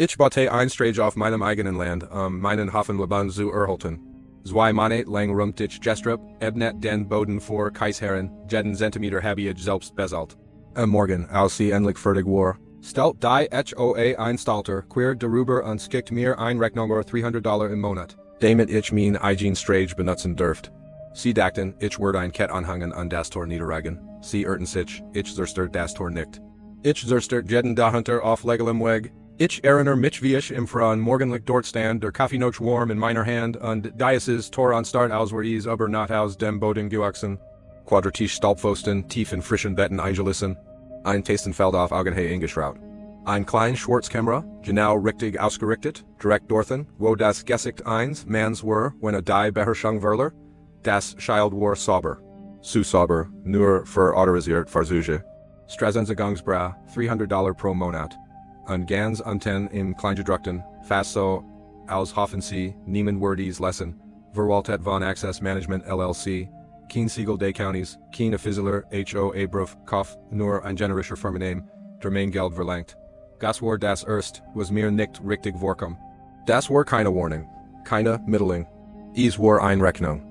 Ich botte ein Strage auf meinem eigenen Land, meinen Hofen Laban zu erhalten. Zwei Monate lang rumt ich gestrup, ebnet den Boden vor Kaisherren, jeden Zentimeter habe ich selbst bezahlt. Am Morgen, als sie endlich fertig war, stellt die HOA Einstalter queer darüber und schickt mir ein Rechnung $300 im Monat, damit ich mein eigen Strage benutzen dürft. Sie dachten, ich würde ein Ket anhangen an das Tor niederregen, sie irrten sich, ich zerstört das Tor nicht. Ich zerstört jeden Dahunter auf legalem Weg. Ich erinnere mich wie ich im Frauen morgenlich dort stand, der Kaffee noch warm in meiner Hand und dieses Tor an Start aus war is aber not aus dem Boden gewachsen. Quadratisch Staubpfosten, tief in frischen Betten eingelissen. Ein Tastenfeld auf Augenhöhe eingeschraut. Ein klein Schwarzkamera, genau richtig ausgerichtet, direkt dorthin, wo das Gesicht eins Manns war, wenn die Beherrschung verlor. Das Schild war sauber. Zu sauber, nur für autorisiert Versuche. Straßenzugangsbra, $300 pro Monat. Und ganz unten im Kleingedruckten, fast so, als hoffen sie, niemand wordies lesen, Verwaltet von Access Management LLC, kein Siegel des Counties, kein offizieller HOA Beruf, Kauf, nur ein generischer Firmennamen, der mein Geld verlangt. Das war das was mir nicht richtig vorkam. Das war keine Warnung, keine Mitteilung. Es war eine Rechnung.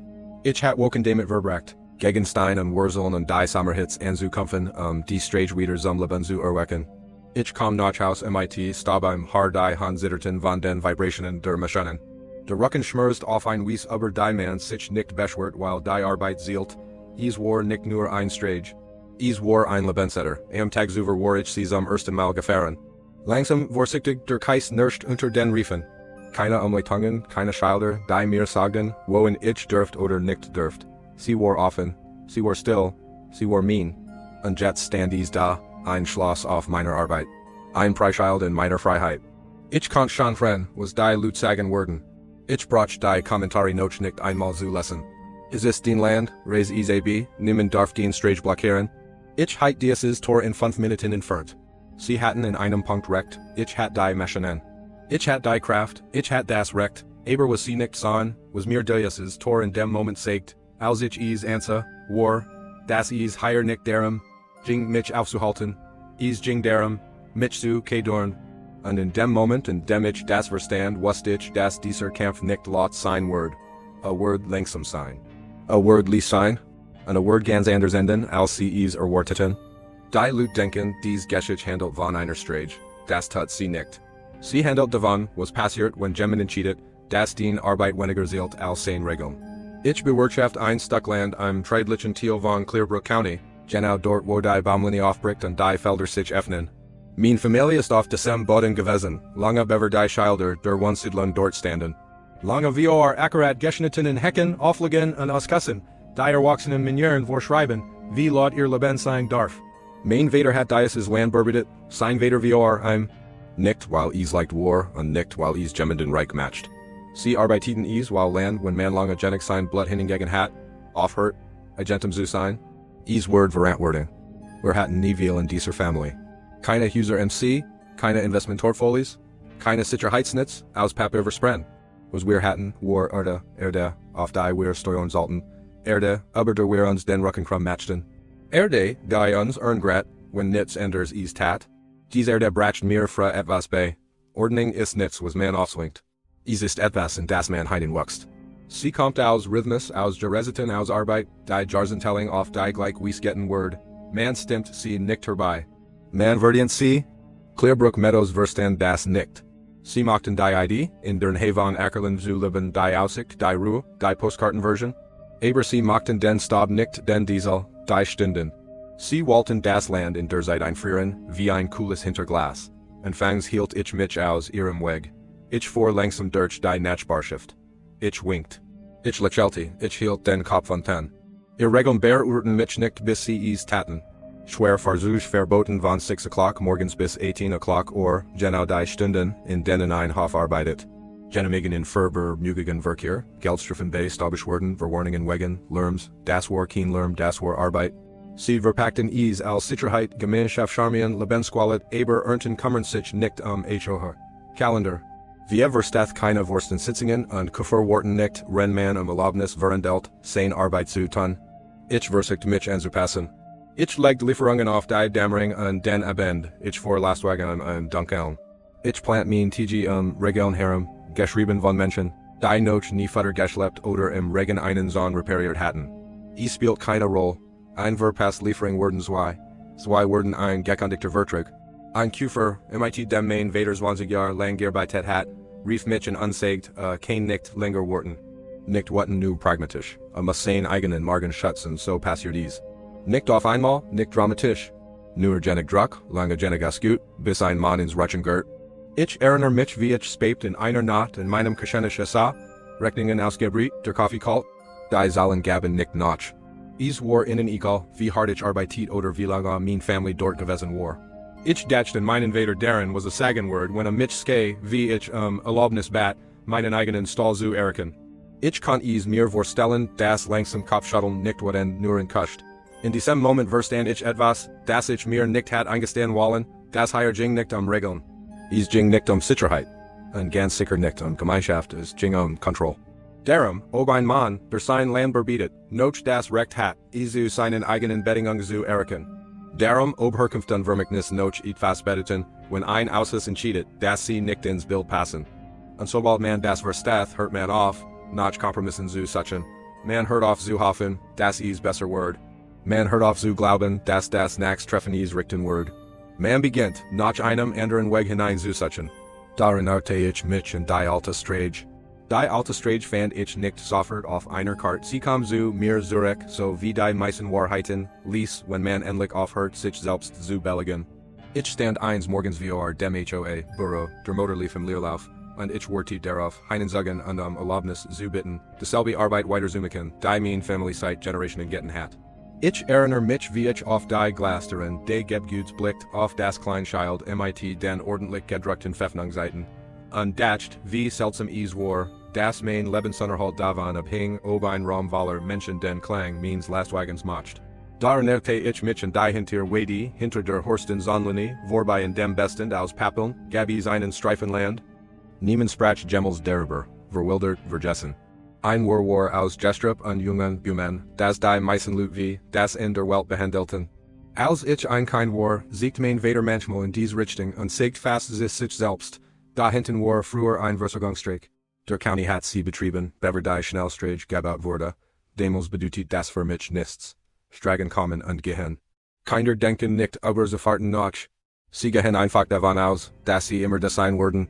Ich hat woken damit verbracht, Gegenstein und Wurzeln und die Sommerhits anzukämpfen, die Strage wieder zum Leben zu erwecken. Ich kam nach Haus mit Stabim har die Hanzitterten von den Vibrationen der Maschinen. Der Rücken schmerzt auf ein Wies aber die man sich nicht beschwert weil die Arbeit zielt. Es war nicht nur ein Strage. Es war ein Lebensretter. Am Tag zuvor war ich sie zum ersten Mal gefahren. Langsam vorsichtig der Keis nirscht unter den Riefen. Keine Umleitungen, keine Schilder, die mir sagten, wohin ich dürft oder nicht dürft. Sie war offen, sie war still, sie war mean. Und jetzt stand es da, ein Schloss auf meiner Arbeit. Ein Preisschild in meiner Freiheit. Ich konnt schon freuen, was die Lut sagen würden. Ich brauch die Kommentare noch nicht einmal zu lesen. Ist es den Land, Reis is ab, niemand darf den Strage blockieren? Ich heit dieses Tor in 5 Minuten entfernt. Sie hatten in einem Punkt recht, ich hat die Maschinen. Ich hat die Kraft, ich hat das Recht, aber was sie nicht sahen, was mir dieses Tor in dem Moment sagt, als ich es ansa, war, das is higher nicht darum, ging mich aufzuhalten, is ging darum, mich zu kedorn. Und in dem Moment in dem ich das verstand, wusste ich, dass dieser Kampf nicht laut sein word. A word langsam sein. A word lease sein. Und a word ganz anders enden, als sie es erwarteten. Die Lut denken, dies Geschichte handelt von einer Strage, das tut sie nicht. Sie handelt davon, was passiert, wenn Geminen cheatet, das den Arbeit weniger zielt als sein Regeln. Ich bewirtschaft ein Stückland im Treidlichen Teil von Clearbrook County, genau dort wo die Baumlinie aufbricht und die Felder sich öffnen. Mein Familie ist auf diesem Boden gewesen, lange bever die Schilder der Wohnsiedlung dort standen. Lange wir akkurat geschnitten in Hecken, auflegen und auskussen, die erwachsenen Manieren vorschreiben, wie laut ihr Leben sein darf. Mein Vater hat dieses Land bearbeitet, sein Vater wir nicht weil es leicht war und nicht weil es Gemenden Reich matcht. Sie arbeiteten es weil Land wenn man lange genig sein Blut hingegen hat, aufhört, agentem zu sein. Es word Verantwortung. Wir hatten nie viel in dieser Familie. Keine User MC, keine Investmentportfolios, keine Sicherheitsnetz, aus Papier versprechen. Was wir hatten, war Erde, auf die wir steuern sollten. Erde, aber der wir uns den Rückenkram matchten. Erde, die uns earngrat, wenn nichts anders is tat. Dies Erde bracht mir fra etwas bei. Ordnung ist nichts was man aufswingt. Es ist etwas in das man hineinwächst. Sie kommt aus Rhythmus, aus Geresiten, aus Arbeit, die Jarzentelling auf die gleich wiesgetten Word. Man stimmt sie nicht herbei. Man verdient sie? Clearbrook Meadows verstand das nicht. Sie mochten die ID, in deren Havon Ackerland zu leben die Aussicht, die Ruhe, die Postkartenversion. Aber sie mochten den Staub nicht, den Diesel, die Stunden. Sie wollten das Land in der Zeit einfrieren, wie ein cooles Hinterglas. Anfangs hielt ich mich aus ihrem Weg. Ich fuhr langsam durch die Nachbarschaft. Ich winkt. Ich lächelte, ich hielt den Kopf unten. Ihr Regeln beurten mich nicht bis sie es taten. Schwer Versuch verboten von 6 Uhr morgens bis 18 Uhr genau die Stunden, in denen ein Hof arbeitet. Genehmigen in Ferber Mügigen Verkehr, Geldstrafen bei Staubbeschwerden, Verwarnungen wegen Lärms, das war kein Lärm, das war Arbeit. Sie verpackten es als Sicherheit, Gemeinschaft Charmien, Lebensqualität, aber ernten kümmern sich nicht HOA. Kalender. Wir verstaat keine Wursten Sitzungen und Kufferworten nicht, wenn man Erlaubnis verhandelt, sein Arbeit zu tun. Ich versicht mich anzupassen. Ich legte Lieferungen auf die Dämmering und den Abend, ich fuhr Lastwagen und Dunkeln. Ich plant mein tg regeln herem, geschrieben von Menschen, die noch nie futter geschleppt oder im Regen einen Zahn repariert hatten. Es spielt keine Rolle. Ein Verpass Liefering werden zwei werden ein gekündigter Vertrag. Ein Kufer, mit dem Main Vader 20 Jahr lang gearbeitet hat, rief mich und unsagt, kein nicht länger worden. Nicht watten nu pragmatisch, muss sein eigenen Morgen schützen, so passiert dies. Nicht auf einmal, nicht dramatisch. Nur genig Druck, lange genig gut, bis ein Mann ins Rutschen gehört. Ich erinnere mich wie ich spebt in einer Nacht in meinem Geschäfte sah, Rechnungen ausgebriet, der Kaffee kalt, die Zahlen gaben nicht nach. Es war ihnen egal, wie hart ich arbeitet oder wie lange mein Family dort gewesen war. Ich dachte in meinen Vader deren was a sagen word when a mich ske wie ich Erlaubnis bat, meinen eigenen Stall zu erken. Ich kann es mir vorstellen, das langsam Kopfschütteln nicht worden nur in Kuscht. In diesem Moment verstand ich etwas, das ich mir nicht hat eingestehen wollen, das hier ging nicht Regeln. Es ging nicht Sicherheit. Und ganz sicher nicht Gemeinschaft, es ging Kontrolle. Darum, ob ein Mann, der sein Land verbietet, noch das Recht hat, zu seinen eigenen Bedingungen zu erken. Darum, ob Herkunft und Vermächtnis noch etwas bedeuten, wenn ein Ausschuss entscheidet, dass sie nicht ins Bild passen. Und sobald man das versteht, hört man auf, nach Kompromissen zu suchen. Man hört auf zu hoffen, das ist besser Word. Man hört auf zu glauben, dass das Treffen ist richten Word. Man beginnt, nach einem anderen Weg hinein zu suchen. Darin arte ich mich in die alte Strage. Die alte Strage fand ich nicht sofort auf einer Karte. Sie kam zu mir zurück, so wie die meisten Wahrheiten, ließ, wenn man endlich aufhört, sich selbst zu belegen. Ich stand eins morgens vor dem HOA, Büro, der Motor lief im Leerlauf, und ich wartete darauf, einen Sagen und Erlaubnis zu bitten, dieselbe Arbeit weiter zu machen, die mein Family seit Generationen getan hat. Ich erinnere mich wie ich auf die Glasteren, die Gebguts blickt, auf das Kleinchild mit den ordentlich gedruckten Pfeffnungsseiten. Und dacht, wie seltsam es war, das mein Lebensunterhalt davon abhing, ob ein Raumwaller Menschen den Klang meines Lastwagens macht. Darin erte ich mich in die hinter der Horsten Zonlinie, vorbei in dem Besten aus Pappeln, Gabis einen Streifenland. Niemand sprach Gemmels darüber, verwildert, vergessen. Ein war aus Gestrup und jungen Bumen, das die meisten Leute das in der Welt behandelten. Als ich ein Kind war, siegt mein Vater manchmal in dies Richtung und sagt fast sich selbst, da hinten war früher ein Versorgungsstreik. Der County hat sie betrieben, bever die Schnellstreich gebaut wurde, demals bedeutet das für mich nichts. Stragen kommen und gehen. Kinder denken nicht über Fahrten nach. Sie gehen einfach davon aus, dass sie immer das sein werden.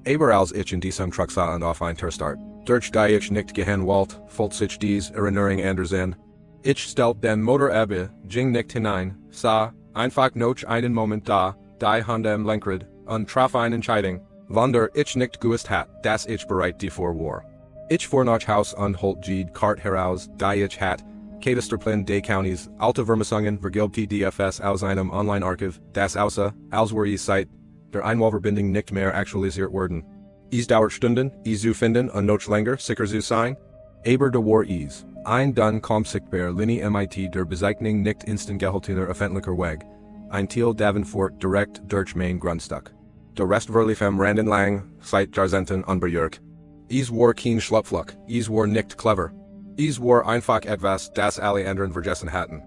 Aber als ich in diesem Truck sah und auf ein Terstart, durch die ich nicht gehen wollte, folgt sich dies Erinnerungen anders an. Ich stellte den Motor ab, ging nicht hinein, sah, einfach noch einen Moment da, die Hand am Lenkrad, und traf eine Entscheidung, von der ich nicht gewusst hat, dass ich bereit davor war. Ich fuhr nach Haus und holt die Karte heraus, die ich hat, Katasterplan des Counties, alte Vermessungen, vergilbte DFS aus einem Online-Archiv, das außer, als war es seit der Einwahlverbindung nicht mehr aktualisiert worden. Es dauert Stunden, es zu finden und noch länger sicher zu sein. Aber der war es. Ein dann kommt sich per Linie mit der Bezeichnung nicht instant gehaltener öffentlicher Weg. Ein Teil Davenport direkt durch mein Grundstück. Der Rest verlief am Randen lang, seit Jahrzehnten unberührt. Es war kein Schlupfloch, es war nicht clever. Es war einfach etwas, das alle anderen vergessen hatten.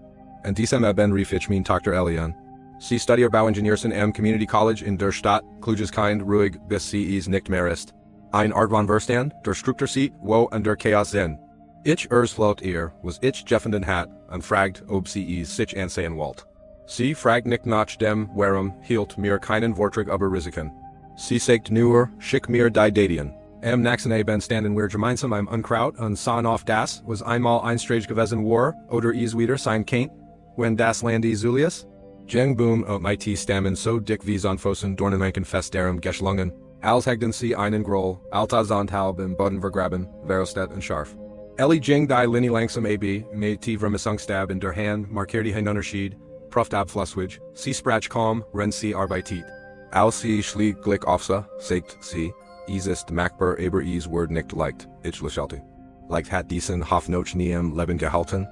Und diesem Eben rief ich mein Tochter Elian. Sie studiert Bauingenieursen am Community College in der Stadt, kluges Kind ruhig, bis sie es nicht mehr ist. Ein Art von Verstand, der Struktur sieht, wo und der Chaos sind. Ich erslaut ihr, was ich jeffenden hat, und fragt, ob sie es sich ansehen wollt. Sie fragt nicht nach dem, warum, hielt mir keinen Vortrag über Risiken. Sie sagt nur, schick mir die Datien. Am nächsten Abend standen wir gemeinsam im Unkraut und sahen auf das, was einmal ein Strage gewesen war, oder es wieder sein Kind, wenn das Land ist Julius. Jeng Boom und mit Stammen so dick wie Zonfossen Dornenranken fest darum geschlungen, als hätten sie einen Groll, alta Zondhalb im Boden vergraben, verostet und scharf. Ellie Jeng die Linie langsam ab, mit tiefer Missungstab in der Hand, markierte ein Unterschied, Proft abflusswig, sie sprach kaum, wenn sie arbeitet. Als sie schlieg Glick aufsa, sagt sie, es ist machbar aber es word nicht leicht, ich lächelte. Leicht hat diesen Hoffnung nie im Leben gehalten?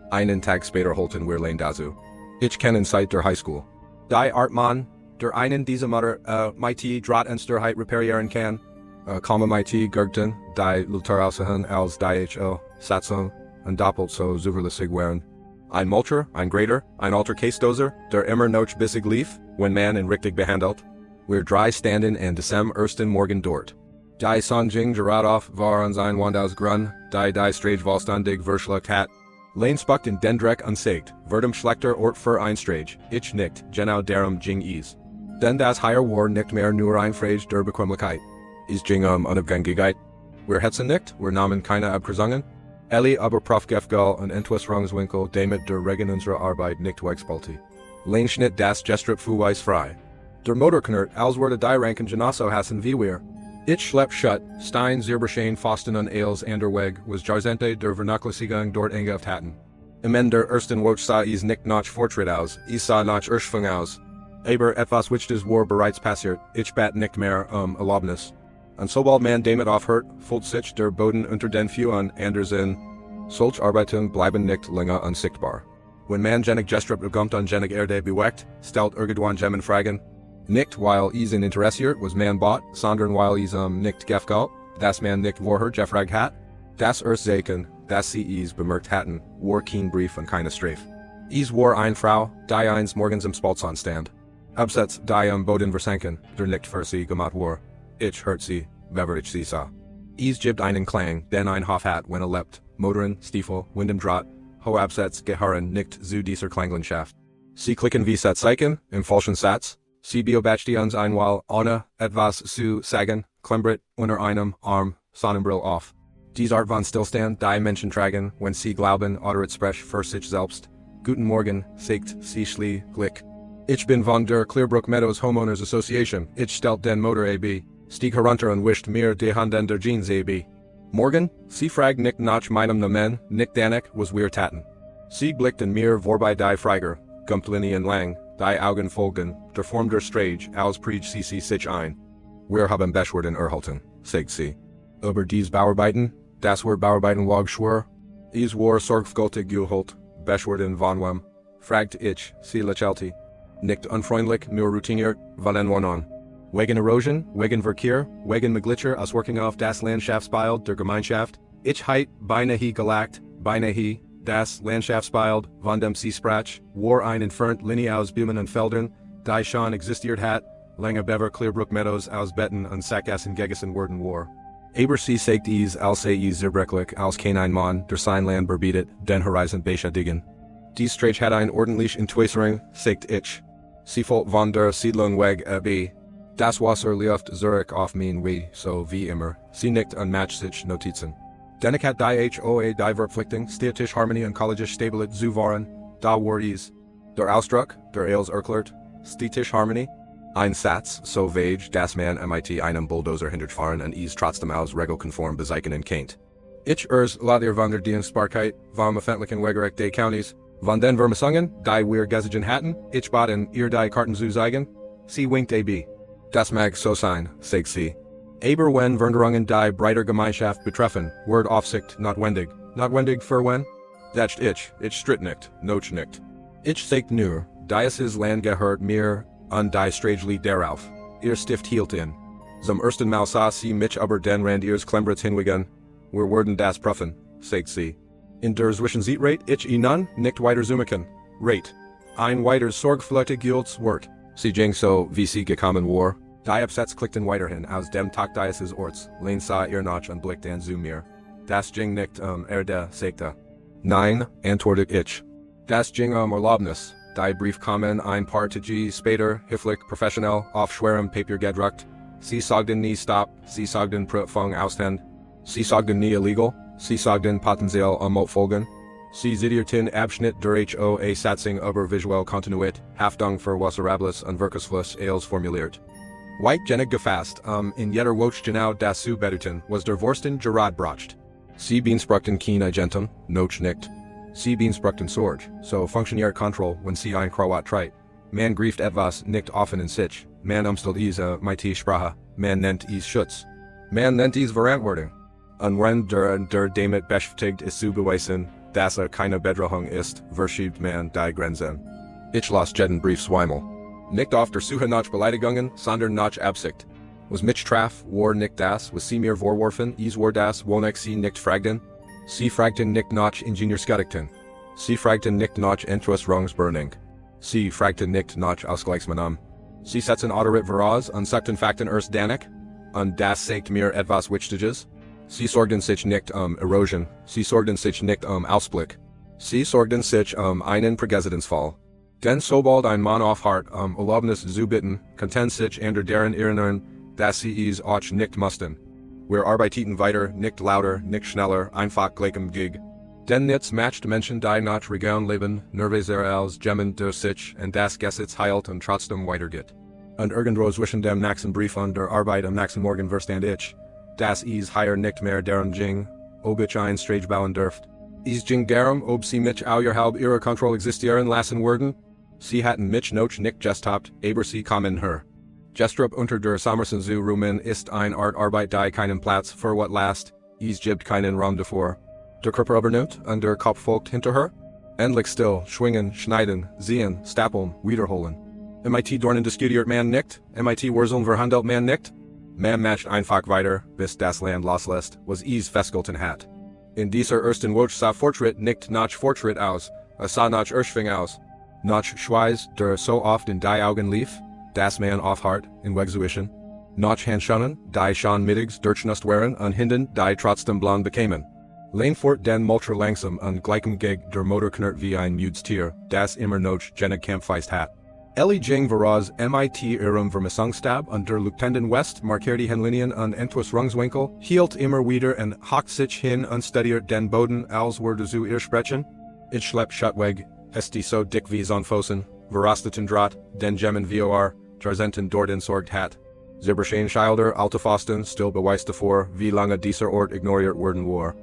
Einen Tag später holten wir Lane dazu. Ich kennen seit der Highschool. Die Artmann, der einen dieser Mutter, mit Drahtensterheit reparieren kann, mit Gergten, die Luther aussehen als die HO, Satzung, und doppelt so zuverlässig waren. Ein Mulcher, ein Grader, ein alter Case-Dozer, der immer noch bissig lief, wenn man ihn richtig behandelt. We're dry standen and decem ersten Morgen dort. Die Sonjing Gerad auf war an sein Wandaus grun, die Strage Volstandig verschluckt hat. Lane spuckt in Dendreck unsagt, verdem Schlechter Ort für ein Strage, ich nicht, genau darum Jing is. Denn das higher war nicht mehr nur ein Frage der Bequemlichkeit. Is Jing Unabgängigkeit. Wir hetzen nicht, wir nahmen keine Abgesungen. Ellie aber Prof Gefgall und Entwicklungswinkel damit der Regen unserer Arbeit nicht wegspalti. Lane schnitt das Gestrip fuweis frei. Der Motorknert als wurde die Ranken Genosso hassen wie wir. Ich schlepp shut, Stein Zierberschein Fasten und Ailes Anderweg was Jarzente der Vernachlässigung dort engeft hatten. Im der ersten Woche sah is nicht nach Fortschritt aus, is sah nach Erschwung aus. Aber etwas wichtiges war bereits passiert, ich bat nicht mehr Erlaubnis. Und sobald man damit aufhört, fühlt sich der Boden unter den Füßen anders in. Solch Arbeiten bleiben nicht länger unsichtbar. Wenn man jenig Gestrip bekommt und jenig Erde bewegt, stellt irgendwann Gemen Fragen. Nicht weil is in interessiert was man bot, sondern weil is nicht gefgalt, das man nicht vorher gefragt hat. Das Zeichen, das sie is bemerkt hatten, war kein Brief und keine Strafe. Is war ein Frau, die eins morgens im Spaltzahn stand. Absatz die Boden versanken, der nicht für sie gemacht war. Ich hört sie, bever ich sie sah. Is gibt einen Klang, den ein Hof hat wenn lebt, Motoren, Stiefel, Windem Draht, ho Absatz gehören nicht zu dieser Klanglenschaft. Sie klicken wie Satzzeichen, im falschen Satz. Sie beobachten uns einmal, ohne etwas zu sagen, klembert unter einem Arm, Sonnenbrill auf. Dies Art von Stillstand, die Menschen tragen, wenn sie glauben oder es sprechen für sich selbst. Guten Morgen, sagt sie Glück. Ich bin von der Clearbrook Meadows Homeowners Association, ich stellt den Motor AB, stieg herunter und wischt mir die Hand an der Jeans AB. Morgen, sie fragt nicht nach meinem Namen, nicht danek, was wir taten. Sie blickten mir vorbei die Freiger, Gumplinian lang, die Augen folgen, der Form der Strage, als Prieg sie sich ein. Wir haben Beschwerden erhalten, sagt sie. Über dies Bauarbeiten, das war Bauarbeiten lag schwer. Is war sorgfältig geholt, Beschwerden von wem, fragt ich, sie lächelte. Nicht unfreundlich, nur routiniert, von an. Wegen Erosion, wegen Verkehr, wegen Meglitscher aus Working auf das Landschaftsbild der Gemeinschaft, ich heit beinahe gelagt, beinahe, das Landschaftsbild, von dem sie sprach, war ein entfernt Linie aus Bäumen und Feldern, die schon existiert hat, lange bever Clearbrook Meadows aus Betten und Sackgassen gegessen worden war. Aber sie sagt is als is zerbrechlich als kein ein Mann, der sein Land verbietet, den Horizont beschädigen. Dies Strage hat ein ordentlich Entwässerung, sagt ich. Sie folgt von der Siedlung weg ab. Das Wasser läuft Zurich auf mein Weg, so wie immer, sie nickt und matcht sich Notizen. Dennoch hat die HOA die Verpflichtung, Städtisch Harmonie und Kollegisch Stabilit zu wahren, da war is. Der Ausdruck, der Ailes erklärt, Städtisch Harmonie, ein Satz, so vage, dass man mit einem Bulldozer hindert fahren und is trotzdem aus regelkonform bezeichnen kennt. Ich laut ihr von der Dienstbarkeit, vom öffentlichen Wegerecht des Countys, von den Vermessungen, die wir gesigen hatten, ich bat in ihr die Karten zu zeigen, sie winkt ab. Das mag so sein, sagt sie. Aber wenn Veränderungen die breiter Gemeinschaft betreffen, wird Aufsicht notwendig. Notwendig für wen? Das ich stritt nicht, noch nicht. Ich sagt nur, dieses Land gehört mir, und die Strage darauf. Ihr Stift hielt in. Zum ersten Mal sah sie mich aber den Rand ihres Klembrits hinwegen. Wir werden das prüfen, sagt sie. In der Zwischenzeit ich ihnen nicht weiter zoomen. Rate. Ein weiter sorgfältiges Wort. Sie ging so, wie sie gekommen war. Die Absatz klickten weiterhin aus dem Tag dieses Orts. Lane sah ihr nach und blickte an zu mir. Das ging nicht Erde, sagte. Nein, antwortet ich. Das ging Erlaubnis. Die Brief kamen ein paar Tage später, höflich, professionell, auf schwerem Papier gedruckt. Sie sagten nie Stopp, sie sagten Prüfung aushand. Sie sagten nie illegal, sie sagten potenziell Folgen. Sie zitierten Abschnitt der HOA-Satzung über visuelle Kontinuität, Haftung für Wasserablis und Wirkungsfluss Ailes formuliert. White genig gefasst, in jeder Woche genau das zu bedeuten, was der Vorsten Gerard bracht. Sie beanspruchten kein Agentum, noch nicht. Sie beanspruchten Sorge, so funktioniert Kontroll, wenn sie ein Kroat treit. Man grieft etwas nicht offen in sich, man umstellt is mit Sprache, man nennt is Schutz. Man nennt is Verantwortung. Und wenn der damit beschäftigt ist zu beweisen, dass keine Bedrohung ist, verschiebt man die Grenzen. Ich las jeden Brief zweimal. Nicht auf der Suche nach Beleidigungen, sondern nach Absicht. Was mich traf, war nicht das, was sie mir vorworfen, is war das, wonach sie nicht fragten. Sie fragten nicht nach Ingenieursgedichten. Sie fragten nicht nach Entrüsterungsburnung. Sie fragten nicht nach Ausgleichsmaßnahmen. Sie setzen autorit voraus, unsuchten Fakten erst danach, und das sagt mir etwas Wichtiges. Sie sorgten sich nicht Erosion, sie sorgten sich nicht Ausblick. Sie sorgten sich einen Präzedenzfall. Denn sobald ein Mann aufhört Erlaubnis zu bitten, content sich ander deren Erinnerungen, dass sie es auch nicht mussten. Wir arbeiteten weiter, nicht lauter, nicht schneller, einfach gleichem Gig. Denn nichts macht Menschen die nach Region leben, nervöser als Gemmen durch sich, und das Gesetz heilt und trotzdem weitergeht. Und irgendwo zwischen dem nächsten Brief und der Arbeit am nächsten Morgen verstand ich, dass es hier nicht mehr darum ging, ob ich ein Strage bauen dürft. Es ging darum, ob sie mich außerhalb ihrer Kontrolle existieren lassen würden. Sie hatten mich noch nicht gestoppt, aber sie kamen her. Gestrop unter der Sommersen zu Rumen ist ein Art Arbeit die keinen Platz für what last, es gibt keinen Raum davor. Der Körper übernimmt und der Kopf folgt hinterher. Endlich still, schwingen, schneiden, sehen, stapeln, wiederholen. MIT Dornen diskutiert man nicht, MIT Wurzeln verhandelt man nicht. Man macht einfach weiter, bis das Land loslässt, was es festgehalten hat. In dieser ersten Woche sah Fortschritt nicht nach Fortschritt aus, es sah nach Erschwing aus. Nach Schweiß, der so oft in die Augen lief, dass man aufhört, in Wegzuischen. Nach Handschonen, die schon mittags durchnust waren und Hinden, die trotzdem blond bekämen. Leinfort den Multra langsam und gleichem Gig der Motor knurrt wie ein müdes Tier, das immer noch jenig Kampfgeist hat. Ellie Jing voraus MIT ihrem Vermissungsstab und der Lieutenant West markierte Henlinien und Entwas Rungswinkel, hielt immer wieder und hockt sich hin und studiert den Boden als würde zu ihr sprechen. Ich schlepp Schuttweg, die so dick wie Zonfossen, verrosteten Draht, den Gemmen vor, Jarzenten dort entsorgt hat. Zibberschein Schilder Altefosten still beweist davor, wie lange dieser Ort ignoriert worden war.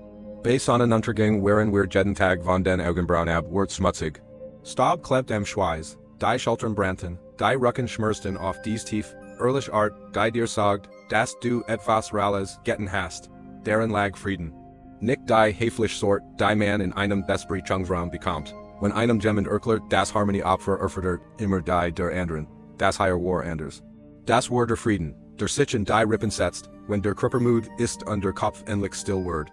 Bei Sonnenuntergang waren wir jeden Tag von den Augenbrauen ab wird schmutzig. Staub klebt am Schweiß, die Schultern brannten, die Rücken schmerzten auf dies tief, ehrlich Art, die dir sagt, dass du etwas Ralles getten hast, deren lag Frieden. Nicht die heflich Sort, die man in einem Besprechungsraum bekommt, wenn einem jemand erklärt, das Harmonie Opfer erfordert, immer die der anderen, das hier war anders. Das war der Frieden, der sich in die Rippen setzt, wenn der Körper müde ist und der Kopf endlich still wird.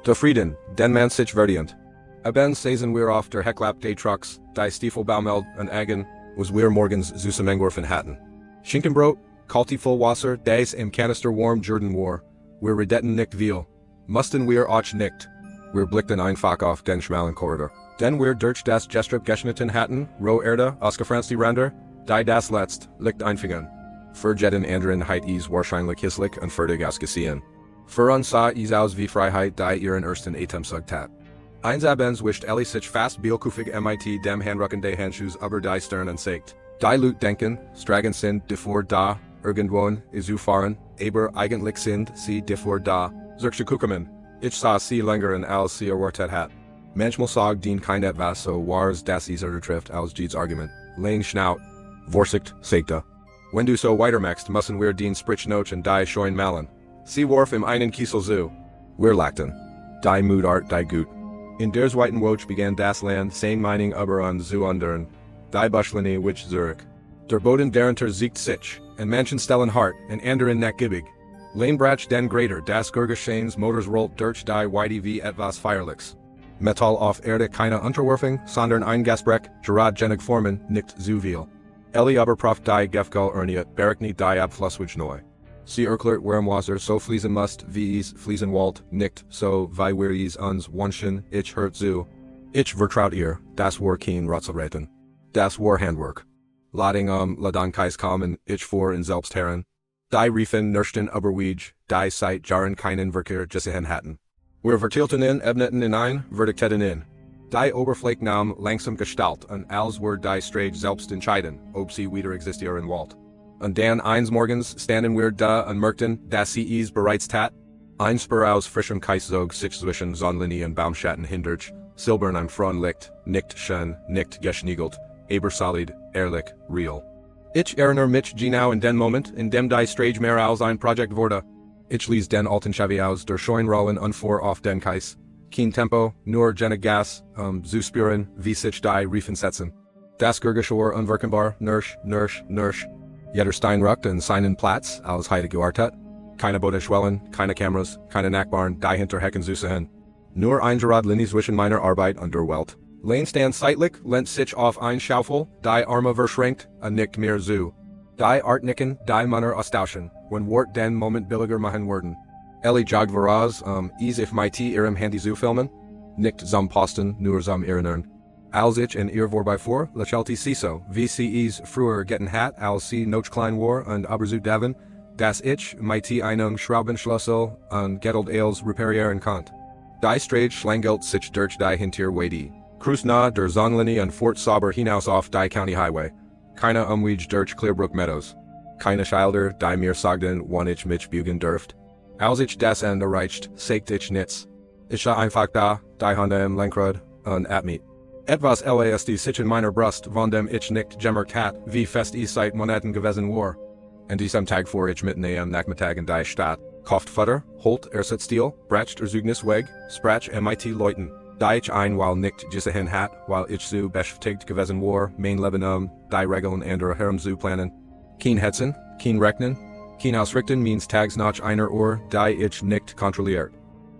Der Frieden, den man sich verdient. Eben saßen wir auf der Hecklap des Trucks, die Stiefel baumeld und Agen, was wir morgens zusammengeworfen hatten. Schinkenbrot, kalte voll Wasser, das im Kanister warm Jordan war, wir redetten nicht viel. Mussten wir auch nicht. Wir blickten einfach auf den schmalen Korridor. Denn wir durch das Gestrop geschnitten hatten, roh Erde, ausgefranst die Ränder, die das letzt, Licht einfingen. Für jeden anderen heit es wahrscheinlich hisslich und fertig ausgesehen. Für uns sah es aus wie Freiheit, die ihren ersten Atem sucht hat. Eins abends wischt Ellie sich fast bielkufig MIT dem Handrücken des Handschuhs über die Stirn und sagt, die Leute denken, stragen sind davor da, irgendwohin, zu fahren, aber eigentlich sind sie davor da, solche Kuckermann. Ich sah sie länger als sie erwartet hat. Manchmal sagt den kein etwas so wahres, dass es trifft als jedes Argument. Lang Schnaut. Vorsicht, sagte. Wenn du so weitermachst, müssen wir den Sprich noch und die scheuen malen. Sie warf im einen Kiesel zu. Wir lachten. Die Mut art die gut. In der zweiten Woche begann das Land sein Meinung über uns zu ändern. Die Buschlinie wich Zurich. Der Boden darunter siegt sich, und manchen stellen hart, und anderen nicht gibbig. Leinbrach den Greater, das Gurgeschains Motors rollt durch die Weide wie etwas Feierliches. Metall auf Erde keine Unterwerfung, sondern ein Gasbreck, Gerard genig Formen, nicht zu viel. Ellie aber prof die Gefgall erniet, Bergni die Abflusswich neu. Sie erklärt warum Wasser so fließen must, wie es fließen wollt, nicht so, wie wir es uns wünschen, ich hört zu. Ich vertraut ihr, das war kein Ratzelräten. Das war Handwerk. Lading Ladankais kommen, ich vor in Selbstherren. Die Riefen nürschten überweeg, die seit Jahren keinen Verkehr gesehen hatten. Wir verteilten in Ebnetten in ein, Verdikteten in. Die Oberfläche nahm langsam Gestalt und als wir die Strage selbst entscheiden, ob sie wieder existieren wollt. Und dann eines Morgens standen wir da und merkten, dass sie es bereits tat. Ein Spur aus frischem Kais zog sich zwischen Sonnenlinie und Baumschatten hindurch, silbern am Frauenlicht, nicht schön, nicht geschniegelt, aber solid, ehrlich, real. Ich erinnere mich genau in den Moment, in dem die Strage mehr als ein Projekt wurde. Ich ließ den alten Chevy aus der Scheunrollen und fuhr auf den Kais. Kein Tempo, nur jenig Gas, zu spüren, wie sich die Riefen setzen. Das Gurgeschor unwirkenbar, nursch. Jeder Stein rückt in seinen Platz, als heute gewartet. Keine Boote schwellen, keine Kameras, keine Nachbarn, die hinter Hecken zu sehen. Nur ein Gerad-Linie zwischen meiner Arbeit und der Welt. Lane stand seitlich, lehnt sich auf ein Schaufel, die Arme verschränkt, und nickt mir zu. Die Artnicken, die Munner Ostauschen, when Wart den Moment billiger machen worden. Ellie jag varaz, is if my tea ihrem handy zu filmen? Nicht zum Posten, nur zum Erinnerungen. Als ich en ihr vorbei lachelti CISO, VCEs früher getten hat, als sie noch klein war und aber zu daven, das ich, my tea einung Schraubenschlüssel, und gettelt als reparieren konnte. Die Strage Schlangelt sich durch die Hintier Wadi. Cruise na der Zonlinie und Fort Sauber hinaus auf die County Highway. Keine Umwege durch Clearbrook Meadows. Keine Schilder, die mir sagten, wann ich mich bügen dürft. Als ich das Ende erreicht, sagte ich nichts. Ich war einfach da, die Hände im Lenkrad, und atmet. Etwas LASD sich in meiner Brust, von dem ich nicht gemerkt hat, wie fest ich seit Monaten gewesen war. An diesem Tag fuhr ich mitten am Nachmittag in die Stadt, kauft Futter, holt Stil, bracht Zeugnis weg, sprach MIT Leuten, die ich einmal nicht gesehen hat, weil ich so beschäftigt gewesen war, mein Leben die Regeln anderer Herren zu planen. Kein Hetzen, kein Rechnen, kein Ausrichten means tags nach einer Uhr, die ich nicht kontrolliert.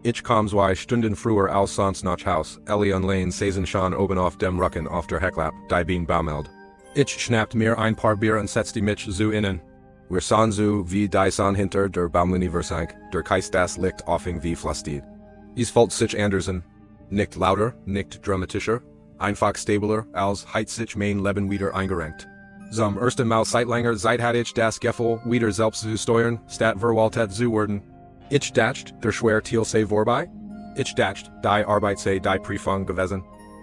Ich kam 2 Stunden früher als sonst nach Haus, Ellie und Lane saßen schon oben auf dem Rücken auf der Hecklap, die Bean baumelt. Ich schnappte mir ein paar Bier und setzte mich zu innen. Wir sahen so wie die Sonne hinter der Baumlinie versank, der Geist das Licht offing wie Flastit. Es fällt sich andersen. Nicht lauter, nicht dramatischer, einfach stabler, als heit sich mein Leben wieder eingerenkt. Zum ersten Mal seit langer Zeit hatte ich das Gefühl, wieder selbst zu steuern, statt verwaltet zu werden. Ich dachte, der schwer Thiel sei vorbei? Ich dachte, die Arbeit sei die Prüfung gewesen.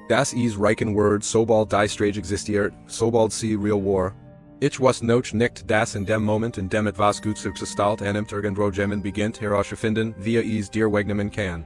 Das ist reichen Wort, sobald die Strage existiert, sobald sie real war. Ich wusste noch nicht, dass in dem Moment, in dem etwas gut zu gestalt annimmt irgendwo jemand beginnt herauszufinden, wie es dir wegnehmen kann.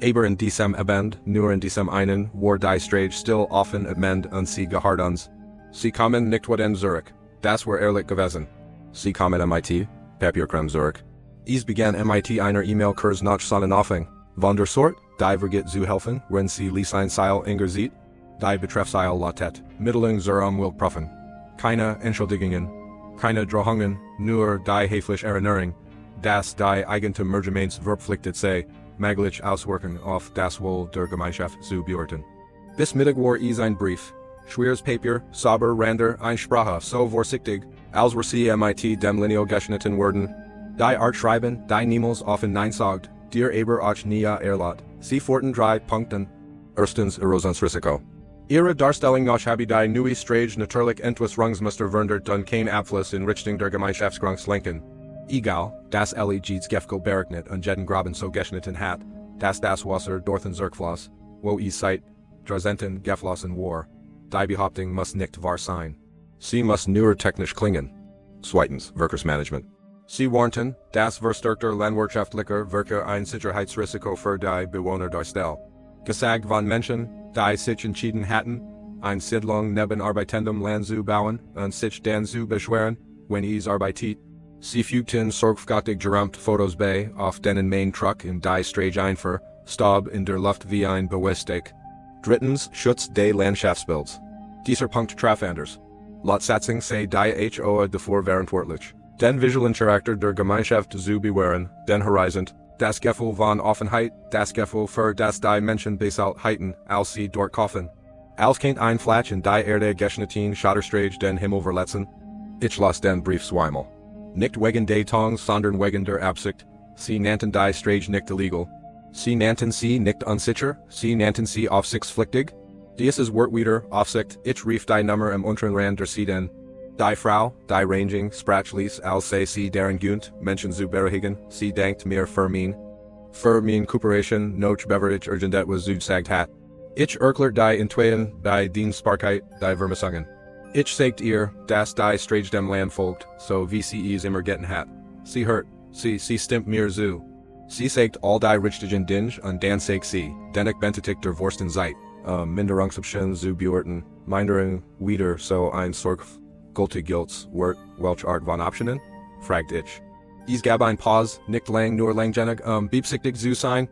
Aber in diesem Abend, nur in diesem einen, war die Strage still offen abend und sie geharrt uns. Sie kamen nicht in Zurich. Das war ehrlich gewesen. Sie kamen MIT, Papierkram Zurich. Es begann MIT einer E-Mail-Kurs nach Sonnenaufhang. Von der Sort, die vergeht zu helfen, wenn sie Lisein Seil Inger sieht. Die Betreffseil lautet, Mittelung zur Umweltprüfung. Keine Entschuldigungen. Keine Drohungen, nur die höfliche Erinnerung, dass die Eigentumsverpflichtet sei, möglich auswirken auf das Wohl der Gemeinschaft zu beurteilen. Bis Mittag war es ein Brief. Schweres Papier, sauber Rander, eine Sprache so vorsichtig, als wir sie MIT dem Lineal geschnitten wurden. Die Art schreiben, die niemals offen Nein sagt, dir aber auch nie erlaubt. Sie forten 3 Punkten. Erstens Erosionsrisiko. Ihre Darstellung nach habe die neue Strage natürlich Entwicklungsmuster verandert und kein Abfluss in Richtung der Gemeinschaftsgrungs lenken. Egal, das LEGs Gefkel berechnet und jeden Graben so geschnitten hat, dass das Wasser dorthin zurückfloss, wo es seit Jahrzehnten geflossen war. Die Behauptung muss nicht wahr sein. Sie muss nur technisch klingen. Zweitens, Workersmanagement. Sie warnten, das verstärkte landwirtschaftliche Werke ein Sicherheitsrisiko für die Bewohner darstellt. Gesagt von Menschen, die sich entschieden hatten, eine Siedlung neben arbeitendem Land zu bauen und sich dann zu beschweren, wenn es arbeitet. Sie fügten sorgfältig gerahmt Fotos bei, auf denen mein Truck in die Strage einfuhr, Staub in der Luft wie ein Bewegstück. Drittens, Schutz des Landschaftsbilds. Dieser Punkt traf anders. Lotsatzung sei die HOA davor verantwortlich. Den visuellen Charakter der Gemeinschaft zu bewahren, den Horizont, das Gefühl von Offenheit, das Gefühl für das die Menschen besalten, als sie dort kaufen. Als kein ein Flash in die Erde geschnitten Schotterstrage den Himmel verletzen. Ich las den Brief zweimal. Nicht wegen des Tongs, sondern wegen der Absicht. Sie nannten die Strage nicht illegal. Sie nannten sie nicht unsicher, sie nannten sie aufsichtspflichtig. Dieses Wort wieder, Aufsicht, ich rief die Nummer im unteren Rand der Seiten. Die Frau, die Ranging, sprachlich, als sei sie deren Günt, Menschen zu beruhigen, sie denkt mir für mein Kooperation, noch beverage urgent etwas zu sagt hat. Ich erklärt die Intweien, die Dienstbarkeit, die Vermissungen. Ich sagt ihr, dass die Strage dem Land folgt, so wie sie es immer getten hat. Sie hört, sie stimmt mir zu. Sie sagt all die richtigen Dinge und dann sagt sie, denn ich benötigt der Wursten Zeit, Minderungsoptionen zu beurteilen, Minderung, wieder so ein Sorgfältiges Wort, welch Art von Optionen? Fragt ich. Es gab ein Pause, nicht lang nur langgenig, beabsichtigt zu sein.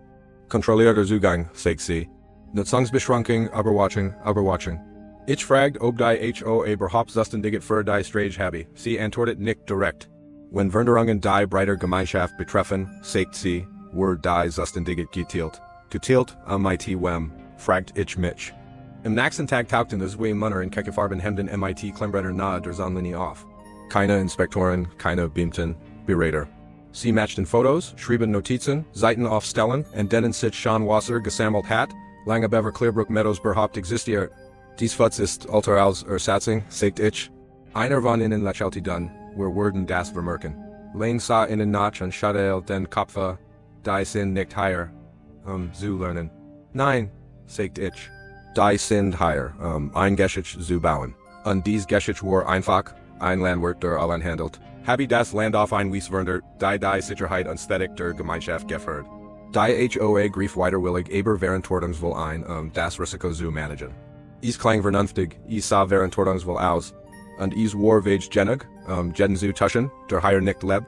Kontrollierter Zugang, sagt sie. Nutzungsbeschränkung, Überwachung. Ich fragt, ob die HOA überhaupt Zustandige für die Strage habe. Sie antwortet nicht direkt. Wenn Veränderungen die breite Gemeinschaft betreffen, sagt sie, wird die Zustandige geteilt. Geteilt, MIT wem, fragt ich mich. Im nächsten Tag tauchten es zwei Männer in Keckefarben Hemden MIT Klemmbretter nahe der Sonnenlinie auf. keine Inspektoren, keine Beamten, Berater. Sie matchten Fotos, schrieben Notizen, Seiten aufstellen, und denen sich schon Wasser gesammelt hat, lange bever Clearbrook Meadows überhaupt existiert. Dies Futz ist alter als Satzung, sagt ich. Einer von ihnen lächelte dann, wir würden das vermerken. Lane sah ihnen nach und schaute den Kopf, die sind nicht hier, zu lernen. Nein, sagt ich. Die sind hier, ein Geschichte zu bauen. Und dies Geschichte war einfach, ein Landwirt der allein handelt. Habe das Land auf ein Wies verndert, die Sicherheit und Ästhetik der Gemeinschaft gefördert. Die HOA grief widerwillig aber Verantwortungsvoll ein, das Risiko zu managen. Is klang vernünftig, is sah Verantwortungsvoll aus. Und is war vage genug, jeden zu tuschen, der hier nicht leb.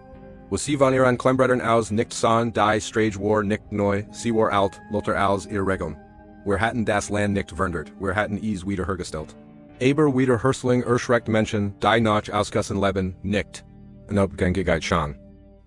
Was sie von ihren Klembrettern aus nicht sahen, die Strage war nicht neu, sie war alt, lotter als ihr Regeln. Wir hatten das Land nicht verndert, wir hatten is wiederhergestellt. Aber wiederherstellung erschreckt Menschen, die nach ausgessen leben, nicht. Ein Abgängigkeit schon.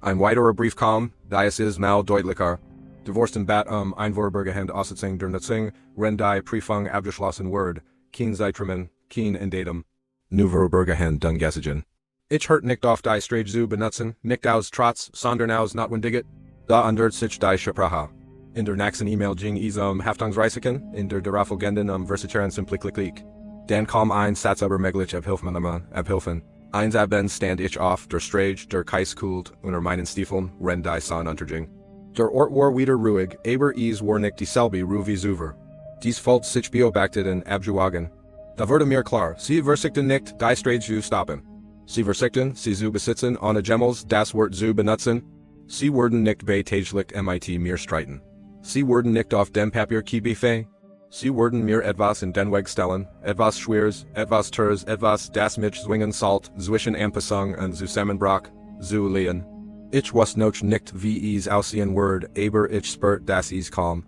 Ein weiterer Brief kam, die es ist mal deutlicher. Divorcen bat Einwohnerbergehand Aussetzung der Nutzung, wenn die Prüfung abgeschlossen wird, kein Zeittermin, kein Datum. Neuere Bergehand Dungesigen. Ich hört nicht auf die Strage zu benutzen, nicht aus Trotz, sondern aus Notwendigkeit. Da ändert sich die Sprache. In der nächsten E-Mail ging es Haftungsrisiken, in der darauffolgenden Versichern Simpliklik. Dann kam ein Satz über mögliche Abhilfen. Eins Abend stand ich auf der Strage, der Kais kult, unter meinen Stiefeln, wenn die Sonne unterging. Der Ort war wieder ruhig, aber es war nicht dieselbe Ruhe wie zuvor. Dies folgt sich beobachtet und abgewogen. Da wurde mir klar, sie versuchten nicht, die Strage zu stoppen. Sie versuchten, sie zu besitzen, ohne Gemmels das Wort zu benutzen. Sie wurden nicht bei täglich mit mir streiten. Sie wurden nicht auf dem Papier Kibefe. Sie wurden mir etwas in den Weg stellen, etwas Schweres, etwas Teures, etwas das mich zwingen sollt, zwischen Anpassung und Zusammenbruch, zu lehen. Ich was noch nicht wie es aussehen wird, aber ich spürt dass es kam.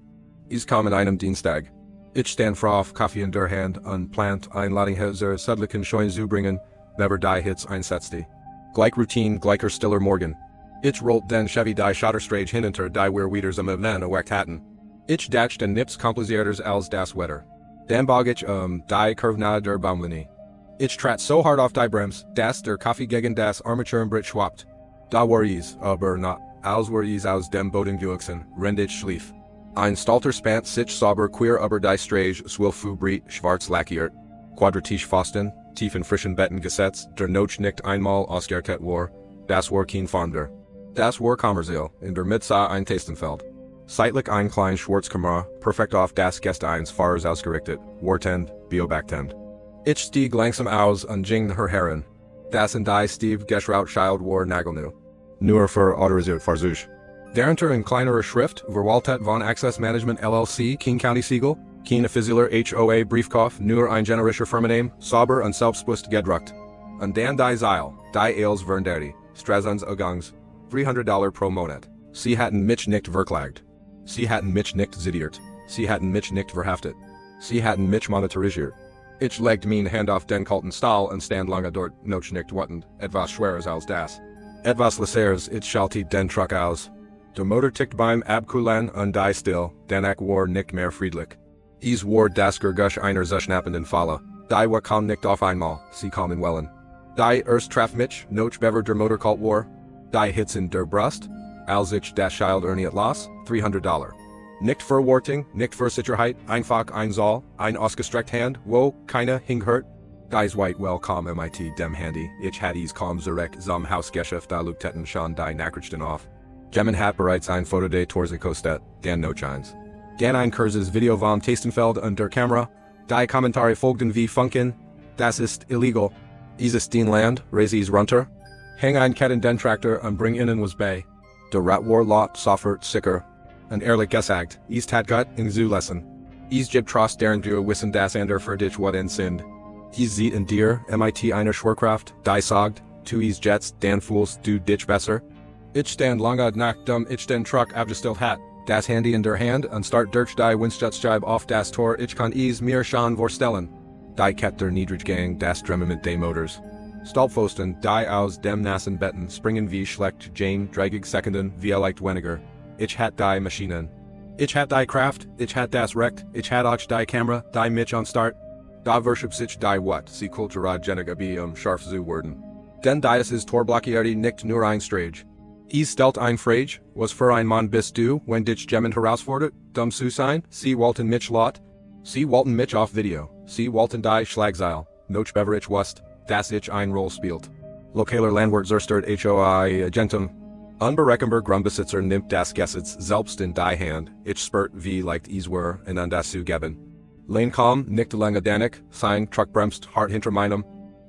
Es kam an einem Dienstag. Ich stand froh auf Kaffee in der Hand und plant Einladung zur Südlichen Scheune zu bringen, never die Hits einsetzte. Gleich Routine, gleicher stiller Morgen. Ich rollt den Chevy die Schotterstrage hinter die wir wieder am Event erweckt hatten. Ich dacht den Nips komplicierters als das Wetter. Dann bog ich die Curve nahe der Baumlinie. Ich trat so hart auf die Brems, dass der Kaffee gegen das Armaturenbrett schwappt. Da war es, aber not, als war es aus dem Boden gewachsen, rend ich schlief. Ein Stalter spannt sich sauber queer über die Strage, 12 Breit, schwarz lackiert. Quadratisch Pfosten, tief in frischen Betten gesetzt, der Noch nicht einmal ausgerket war, das war kein Fonder. Das war kommerziell, in der Mitte ein Tastenfeld. Seitlich ein klein Schwarzkamera, perfekt auf das Gäste eins Fahrers ausgerichtet, wartend, beobachtend. Ich stieg langsam aus und ging her heran. Das in die Steve Geschraut Child war nagelnu. Nur für autorisiert Farzusch. Darunter in kleinerer Schrift, Verwaltet von Access Management LLC, King County Siegel, kein offizieller HOA Briefkopf, nur ein generischer Firmename, sauber und selbstbewusst gedruckt. Und dann die Zeil, die Eils Vernderi, Strassens Ugangs, $300 pro Monat. Sie hatten mich nicht verklagt. Sie hatten mich nicht zitiert. Sie hatten mich nicht verhaftet. Sie hatten mich monetarisiert. Ich legte meine Hand auf den kalten Stahl und stand lange dort, noch nicht wartend, etwas schweres als das. Etwas lesseres, ich schalte den Truck aus. Der Motor tickt beim Abkühlen und die still, danach war nicht mehr friedlich. Es war das Gergusch einer schnappenden Falle. Die war kam nicht auf einmal, sie kam in Wellen. Die erst traf mich, noch bever der Motor kalt war. Die Hits in der Brust, als ich das Schild erniet las, $300. Nicht für Wartung, nicht für Sicherheit, einfach ein Saal, ein ausgestreckt Hand, wo keine hinghört. Dies white well kam mit dem Handy, ich had es kam zurück zum Hausgeschäft da lugtetten schon die Nachrichten auf. Gemmen hat bereits ein Foto de Torse kostet, dan noch eins. Dan ein kurzes Video vom Tastenfeld und der Kamera, die Kommentare folgten wie funken, das ist illegal. Es ist den Land, raise es runter. Hang ein Ketten den Traktor und bring innen was bei. Der Rat war lot sofort sicker. Und ehrlich gesagt, es hat gut in Zulesen. Es gibt trost deren du wissen das ander für dich wat en sind. Es sieht in dir, mit einer Schwerkraft, die sagt, tu es jets, dan fühlst du dich besser. Ich stand lange nach dem ich den Truck abgestellt hat, das Handy in der Hand und start durch die Windschutzscheibe auf das Tor ich kann es mir schon vorstellen. Die Ket der Niedriggang das Dremmement des Motors. Stahlpfosten, die aus dem nassen Betten springen wie schlecht Jane dreigig Sekunden wie leicht weniger. Ich hat die Maschinen. Ich hat die Kraft, ich hat das Recht, ich hat auch die Kamera, die mich on start. Da verschiebt sich die wat, sie kulturad genig scharf zu werden. Den dies is Torblakieri nicht nur ein Strage. Es stellt ein Frage, was für ein Mann bist du, wenn dich jemand herausfordert, dumm zu sein, sie wollten mich laut? Sie wollten mich auf Video, sie wollten die Schlagzeil, noch beverich wust, dass ich ein Roll spielt. Lokaler Landwirt zerstört HOA Agentum. Unberechenbar Grundbesitzer nimmt das Gesetz selbst in die Hand, ich spürt wie leicht es war, und an das zu geben. Willkommen, nicht lange danik, sein Truck bremst hart hinter meinem.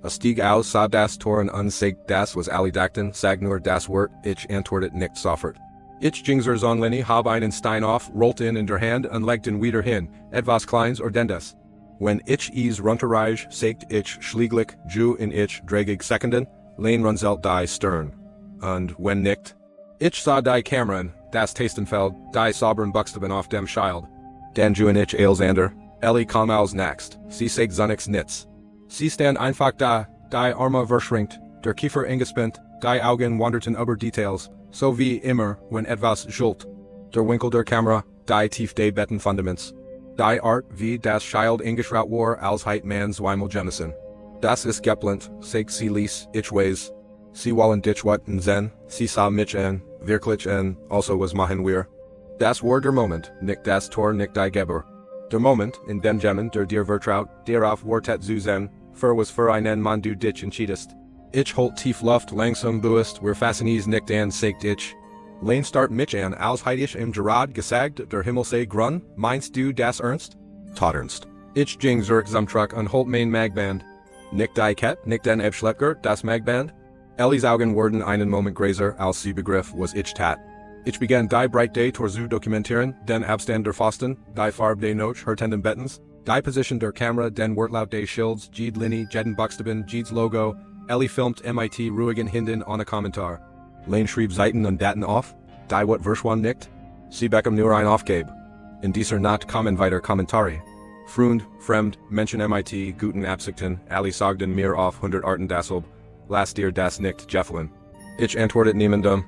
Stieg aus sah das Toren unsagt das was alle dachten, sag nur das Wort, ich antwortet nicht sofort. Ich ging zur Zonlinie, hab einen Stein auf, rollt in der Hand und legt ihn wieder hin, etwas Kleins ordendes. Wenn ich es runterreich, sagt ich schlieglich, ju in ich dragig Sekunden, lehn runzelt die Stern. Und wenn nicht? Ich sah die Kameran, das Tastenfeld, die sauberen Buchstaben auf dem Schild. Dan ju in ich Alexander, Ellie kam als next, sie sagt zunix nits. Sie stand einfach da, die Arme verschränkt, der Kiefer eingespannt, die Augen wanderten über Details, so wie immer, wenn etwas schult. Der Winkel der Kamera, die tief des Bettenfundaments. Die Art, wie das Schild eingeschraut war, als heit man Zweimel Jemison. Das ist geplant, sagt sie ließ, ich weiß. Sie wollen dich watten zen, sie sah mich an, wirklich an, also was machen wir. Das war der Moment, nicht das Tor nicht die Geber. Der Moment, in dem Jemen der dir vertraut, darauf wartet zu sein, was für einen Mann du dich entschiedest. Ich holt tief Luft langsam bewusst, wir fassen es nicht an, sagt ich. Lehn start mich an, als heit ich im Gerad gesagt, der Himmel sei grun, meinst du das ernst? Todernst. Ich ging zurück zum Truck und holt mein Magband. Nicht die Ket, nicht den Abschleppger, das Magband? Ellies Augen wurden einen Moment gräser, als sie begriff, was ich tat. Ich begann die Bright Day Tour zu dokumentieren, den Abstand der Pfosten, die Farbe des Noch hörtenden Bettens, die Position der Kamera, den Wortlaut des Schilds, jede Linie, jeden Buchstaben, jedes Logo. Ellie filmt MIT ruhigen Hinden ohne Kommentar. Lane schrieb Seiten und Daten auf, die wat verschwand nicht. Sie bekam nur ein Aufgab. In dieser Nacht kamen weiter Kommentare. Freund, Fremd, Menschen MIT, guten Absichten, alle sagten mir auf 100 Arten dasselb, lasst ihr das nicht Jeffelin. Ich antwortet niemandem.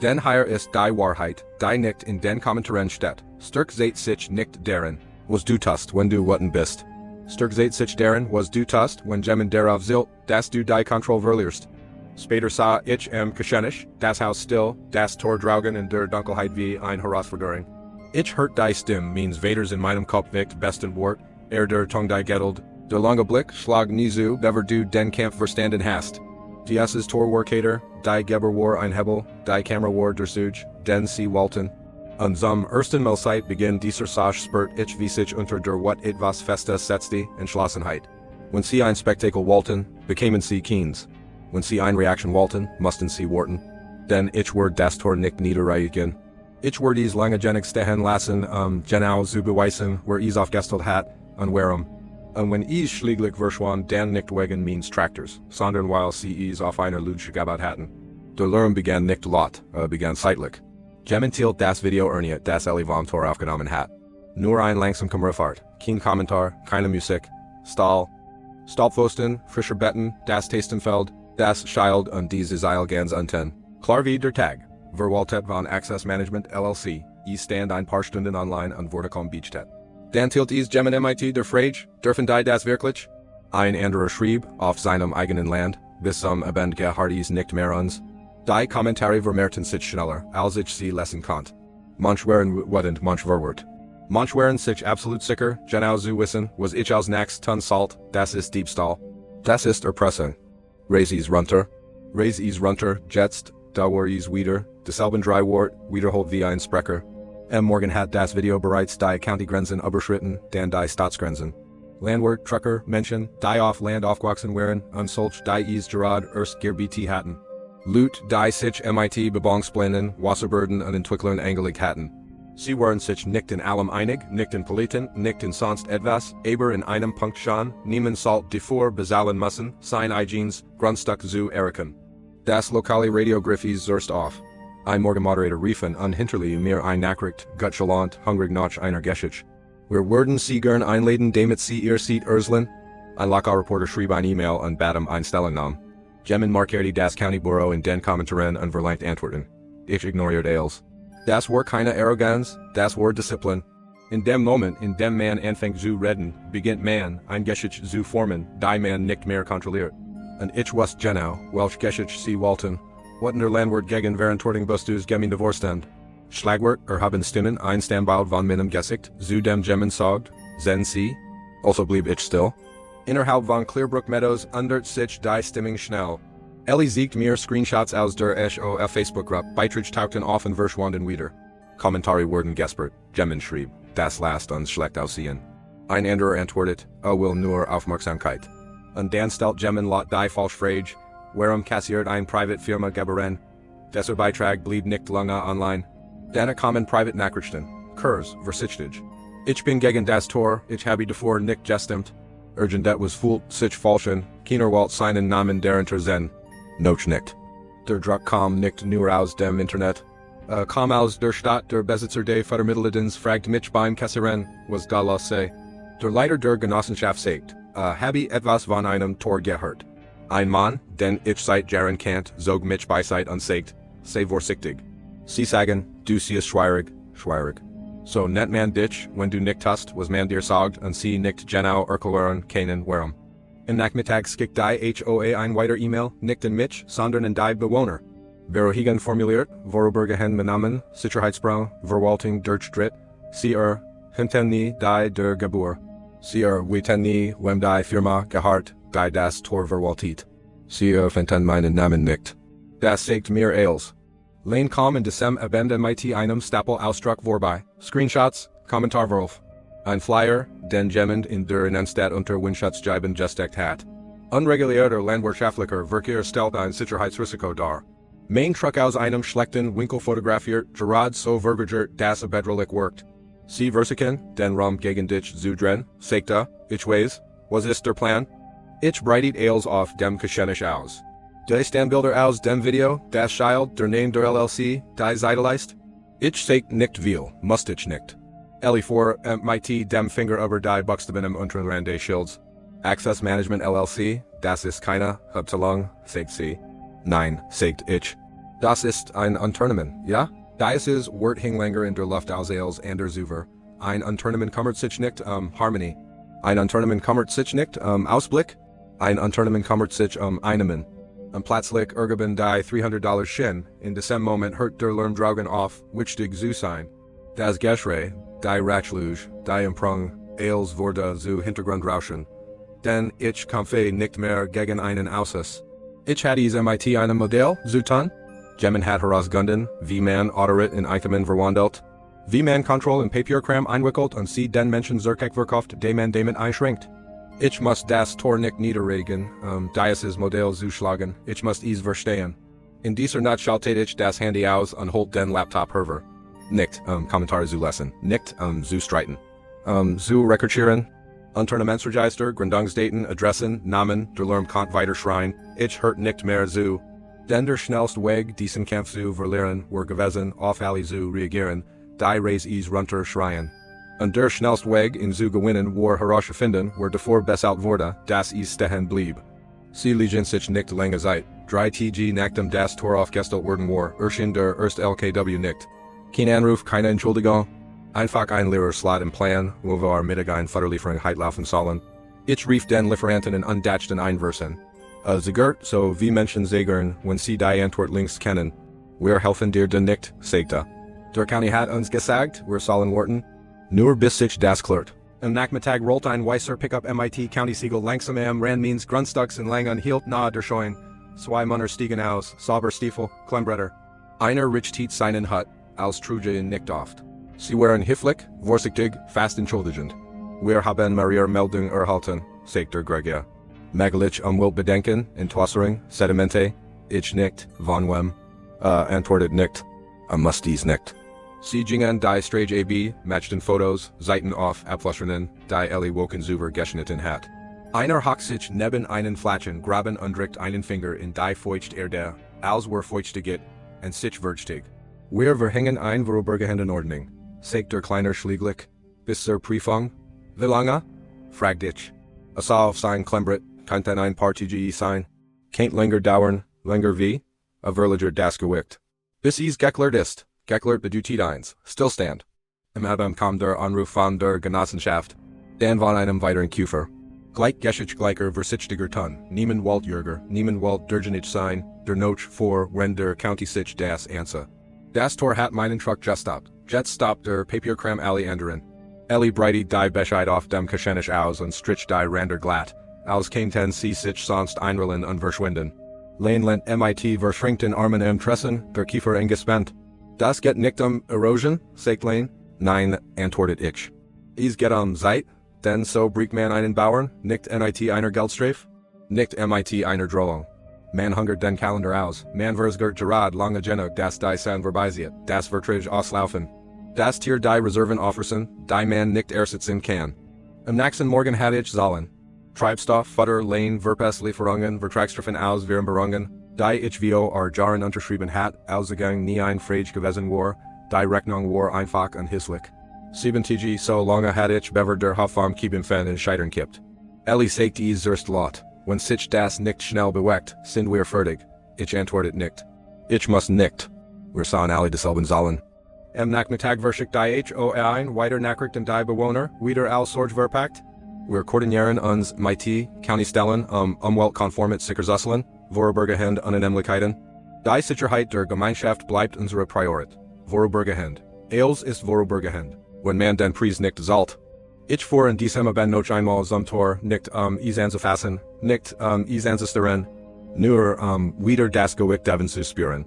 Den hier ist die Wahrheit, die nicht in den Kommentaren steht. Stärk zet sich nicht darin, was du tust, wenn du watten bist. Stärk zet sich darin, was du tust, wenn jemand darauf zielt, dass du die Kontrolle verlierst. Später sah ich im Geschenisch, das Haus still, das Tor draugen in der Dunkelheit wie ein Herausforderung. Ich hört die Stimme means Vaders in meinem Kopf nicht besten Wort, der Tongue die gettelt, der lange Blick schlag nie zu, bever du den Kampf verstanden hast. Dieses Tor war Kater, die Geber war ein Hebel, die Kamera war der Suj, den sie wollten. An zum ersten Mal Zeit beginn dieser Sach spürt ich wie sich unter der Wat etwas Festes setzte, Entschlossenheit. Wenn sie ein Spektakel wollten, bekamen sie Keens. Wenn sie ein Reaction wollten, mussten sie warten. Denn ich war das Tor nicht niederreichen. Ich war dies lange genig stehen lassen, genau zu beweisen, wer es aufgestellt hat, und warum. Und wenn es schlieglich verschwand, dann nicht wegen means Tractors, sondern weil sie es auf einer Lüge gebaut hatten. Der Lärm begann nicht laut, begann seitlich. Jementielt das Video erniet, das Ellie vom Tor aufgenommen hat. Nur ein langsam Kamerafahrt, kein Kommentar, keine Musik. Stahlpfosten, frischer Betten, das Tastenfeld, das Schild und diese Seil ganz unten. Klar wie der Tag. Verwaltet von Access Management LLC, es stand ein paar Stunden online und wurde kaum beachtet. Dann tilt es Jemen MIT der Frage, dürfen die das wirklich? Ein anderer schrieb, auf seinem eigenen Land, bis zum Abend hart es nicht mehr uns. Die Kommentare vermehrten sich schneller, als ich sie lesen konnte. Manch waren wütend, manch verwirrt. Manch waren sich absolut sicher, genau zu wissen, was ich als nächst tun sollte, das ist Diebstahl. Das ist Erpressung. Raise es runter, jetzt, da war es wieder, dieselben drei Wort, wiederholt wie ein Sprecher. Morgen hat das Video bereits die County-Grenzen überschritten, dann die Staatsgrenzen. Landwirt, Trucker, Menschen, die auf Land aufgewachsen waren, und solch die es gerade erst gerbietet hatten. Loot, die sich MIT Bebauungsplänen, Wasserböden und Entwicklern angelegt hatten. Sie waren sich nicht in allem einig, nicht in Politiken, nicht in sonst etwas, aber in einem Punkt schon, niemand sollte davor bezahlen müssen, sein eigenes Grundstück zu erreichen. Das lokale Radio Griffis zerst auf. Ein Morgenmoderator riefen und hinterlie mir ein Nachricht, gutschellant, hungrig nach einer Geschichte. Wir würden Sie gern einladen, damit Sie Ihr Seat erzählen. Ein Lokalreporter schrieb ein E-Mail und bat ein Stellungnahme. Jemen markierte das County Bureau in den Kommentaren und verlangt Antworten. Ich ignoriert alles. Das war keine Arroganz, das war Disziplin. In dem Moment, in dem man anfängt zu reden, beginnt man, ein Geschichte zu formen, die man nicht mehr kontrolliert. An ich wust genau, Welsh Geschichte C. Walton, wat der Landwort gegen Verantwortung bustus gemin divorcend. Schlagwort haben Stimmen ein Standbald von meinem Gesicht, zu dem Gemmen sagt, Zen C. Also blieb ich still. Innerhalb von Clearbrook Meadows undert sich die Stimmung schnell. Ellie siegt mir Screenshots aus der HOA Facebook-Gruppe, Beiträge tauchten auf und verschwanden wieder. Kommentare wurden gespert, Gemmen schrieb, das lasst uns schlecht aussehen. Ein anderer antwortet, will nur Aufmerksamkeit. Und dann stellt Gemmen lot die Falschfrage, warum kassiert ein Privatfirma Geberen? Dieser Beitrag blieb nicht lange online. Dann kamen Privatnachrichten, Kurs, versichtig. Ich bin gegen das Tor, ich habe davor nicht gestimmt. Urgent was fult, sich falschen, keiner Walt seinen Namen darunter zen. Noch nicht. Der Druck kam nicht nur aus dem Internet. Kam aus der Stadt, der Besitzer des Futtermitteladens fragt mich beim Kassieren, was da los sei. Der Leiter der Genossenschaft sagt, habe etwas von einem Tor gehört. Ein Mann, den ich seit Jahren kennt, zog mich beiseite und sagt, sei vorsichtig. Sie sagen, du siehst schwierig. So net man dich, wenn du nicht hast, was man dir sagt, und sie nicht genau erklären können warum. Im Nachmittag schickt die HOA ein weiter E-Mail, nicht an mich, sondern an die Bewohner. Beruhigend formuliert, worüber hen mit Namen, Sicherheitsbrau, Verwaltung durch sie hinten nie die der Geburt. Sie weten nie, wem die Firma gehört, die das Tor verwaltet. Sie finden meinen Namen nicht. Das sagt mir alles. Lane kam in December abende mit einem Stapel Ausdruck vorbei, Screenshots, Kommentarwurf. Ein Flyer, den jemand in der Innenstadt unter Windschutzscheiben gesteckt hat. Unregulierter landwirtschaftlicher Verkehr stellt ein Sicherheitsrisiko dar. Mein Truck aus einem schlechten Winkel fotografiert, gerade so verbergert, dass bedrohlich wirkt. Sie versichern, den Raum gegen dich zu drehen, sagte, ich weiß, was ist der Plan? Ich breitet alles auf dem Geschenisch aus. Die Standbilder aus dem Video, das Schild, der Name der LLC, die Seite leist? Ich sagt nicht viel, muss ich nicht. Ellie vor, mit dem Finger über die Buchstaben im unteren Rand des Schilds. Access Management LLC, das ist keine, Abteilung, sagt sie. Nein, sagt ich. Das ist ein Unternehmen, ja? Das ist Wort Hinglanger in der Luft aus als and der Zuver. Ein Unternehmen kümmert sich nicht Harmonie. Ein Unternehmen kümmert sich nicht Ausblick. Ein Unternehmen kümmert sich Einnahmen. Plötzlich ergeben die $300 Shin, in diesem Moment hört der Lärm draugen auf, wichtig zu sein. Das Geschrei, die Ratschluge, die Imprung, als wurde zu Hintergrundrauschen. Denn ich kämpfe nicht mehr gegen einen Ausschuss. Ich hatte es mit einem Modell zu tun. Gemmen hat herausgefunden, wie man Autorit in Eitemen verwandelt. Wie man Kontroll in Papierkram einwickelt und sie den Menschen zurück verkauft, den man damit einschränkt. Ich muss das Tor nicht niederregen, dieses Modell zu schlagen, ich muss es verstehen. In dieser Nacht schaltet ich das Handy aus und holt den Laptop hervor. Nicht, Kommentare zu lesen, nicht, zu streiten. Zu recherchieren. Unternehmensregister, Gründungsdaten, Adressen, Namen, der Lärm kann weiter schreien, ich hört nicht mehr zu. Denn der schnellste Weg, diesen Kampf zu verlieren, war gewesen, auf alle zu reagieren, die Reis es runter schreien. Und der schnellste Weg, in zu gewinnen, war herauszufinden, war davor besser wurde, dass es stehen blieb. Sie liegen sich nicht lange Zeit, 3 nachdem das Tor aufgestellt worden war, erschien der erste LKW nicht. Kein Anruf, keine Entschuldigung. Einfach ein leerer Slot im Plan, wo wir Mittag ein Futterlieferung laufen sollen. Ich rief den Lieferanten in undachten Einversen. Zigert, so wie Menschen sägern, wenn sie die Antwort links kennen. Wir helfen dir denn nicht, sagte. Der County hat uns gesagt, wir sollen warten. Nur bis sich das klärt. Im Nachmittag rollt ein weißer Pickup mit County Siegel langsam am Randmeans Grundstücks in Lang und hielt nahe der Scheun. Zwei Männer stiegen aus, sauber Stiefel, Klemmbretter. Einer richtet seinen Hut, als truje ihn nicht oft. Sie waren höflich, vorsichtig, fast entschuldigend. Wir haben Maria Meldung erhalten, sagt der Gregor. Magalich Umweltbedenken, Entwässerung, Sedimente, ich nicht, von wem? Antwortet nicht. Muss dies nicht. Sie gingen die Strage AB, matchten Fotos, Seiten auf, Abflöscherinnen, die Ellie woken zuver geschnitten hat. Einer hockt sich neben einen Flatschen, graben und drückt einen Finger in die feucht Erde, als wir feuchte geht, und sich würztig. Wir verhängen ein vorübergehenden Ordnung, sagt der kleiner Schlieglich, bis zur Prüfung. Wie lange? Fragt ich. Es auf sein Klembrit, kann dann ein paar TGE sein. Can't länger dauern, länger wie? A Verliger das gewickt. Bis es geklärt ist. Geklärt bedeutet eins, Stillstand. Im Abend kam der Anruf von der Genossenschaft. Dann von einem weiteren Käufer. Gleich Geschichte gleicher Versichtiger Ton, Niemand Walt Jürger, Niemand Walt Durgenich sein, der Noch vor, wenn der County sich das Ansa. Das Tor hat meinen Truck just stopped, Jet stopped der Papierkram Alley anderen. Ellie Brighty die Bescheid auf dem Kaschenisch aus und Strich die Rander glatt, als kein ten sie sich sonst einrollen und verschwinden. Lane lent mit verschränkten Armen am Tressen, der Kiefer engespannt. Das geht nicht Erosion, sagt Lane? Nein, antwortet ich. Is geht Zeit? Denn so bricht man einen Bauern, nicht mit einer Geldstrafe? Nicht mit einer Drohung. Man hungert den Kalender aus, man versgert gerad lange genug das die San verbisiert, das Vertrag auslaufen. Das Tier die Reserven offersen, die man nicht ersetzen kann. Am nächsten Morgen hatte ich Zahlen. Treibstoff, Futter, Lane, Verpesslieferungen, Vertragsstrafen aus Währungen, die ich vor Jahren unterschrieben hat, ausgegangen nie ein Frage gewesen war, die Rechnung war einfach und hässlich. 70 so lange hat ich bever der Hoffam kieben fan in Scheitern kippt. Ellie sagt is erst lot, wenn sich das nicht schnell bewegt, sind wir fertig. Ich antwortet nicht. Ich muss nicht. Wir sahen alle dieselben Zahlen. Am Nachmittag verschickt die HOA ein weiter Nachrichten die Bewohner, wieder all Sorge verpackt. Wir koordinieren uns mit County Stellen umweltkonformet Sicherzusselen, vorübergehend Unannehmlichkeiten. Die Sicherheit der Gemeinschaft bleibt unsere Priorität. Vorübergehend. Eils ist vorübergehend. Wenn man den Preis nicht zahlt. Ich vor in diesem ben noch einmal zum Tor, nicht is anzufassen, nicht is anzusteuern. Nur wieder das Gewicht devon zu spüren.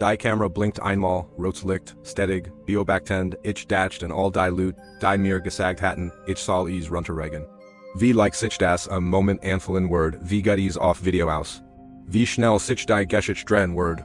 Die Kamera blinkt einmal, rotes Licht, stedig, beobachtend, ich dacht und all die Loot, die mir gesagt hatten, ich soll is runterregen. Wie like sich das Moment anfallen word, wie geht is auf Video aus. Wie schnell sich die Geschichte drehen word.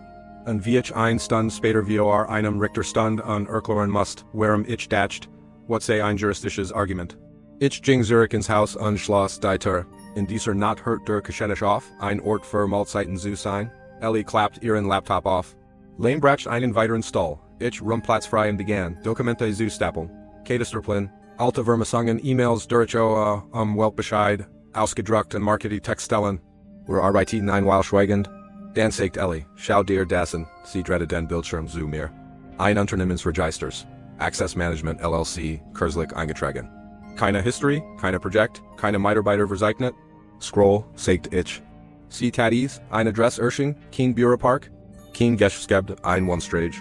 Und wie ich ein Stund später vor einem Richterstund an erklären musst, warum ich dacht, what sei ein juristisches Argument. Ich ging Zurich ins Haus und schloss die Tür. In dieser Nacht hört der Kaschenisch auf, ein Ort für Mahlzeiten zu sein. Ellie klappt ihren Laptop auf. Lane bracht einen weiteren Stall. Ich Platz frei und begann, Dokumente zu stapeln. Katasterplan, alte Vermessungen, E-Mails durch Weltbescheid, ausgedruckt und markete Textstellen. Wir arbeiten einmal schweigend. Dann sagt Ellie, schau dir das an, sie dreht den Bildschirm zu mir. Ein Unternehmensregisters. Access Management LLC, kürzlich eingetragen. Keine History, keine Projekt, keine Mitarbeiterverzeichnis. Scroll, sagt ich. Sie Tadis, ein Adressersching, kein Büropark. Kein Geschäftsgebäude, ein Wohnstrage.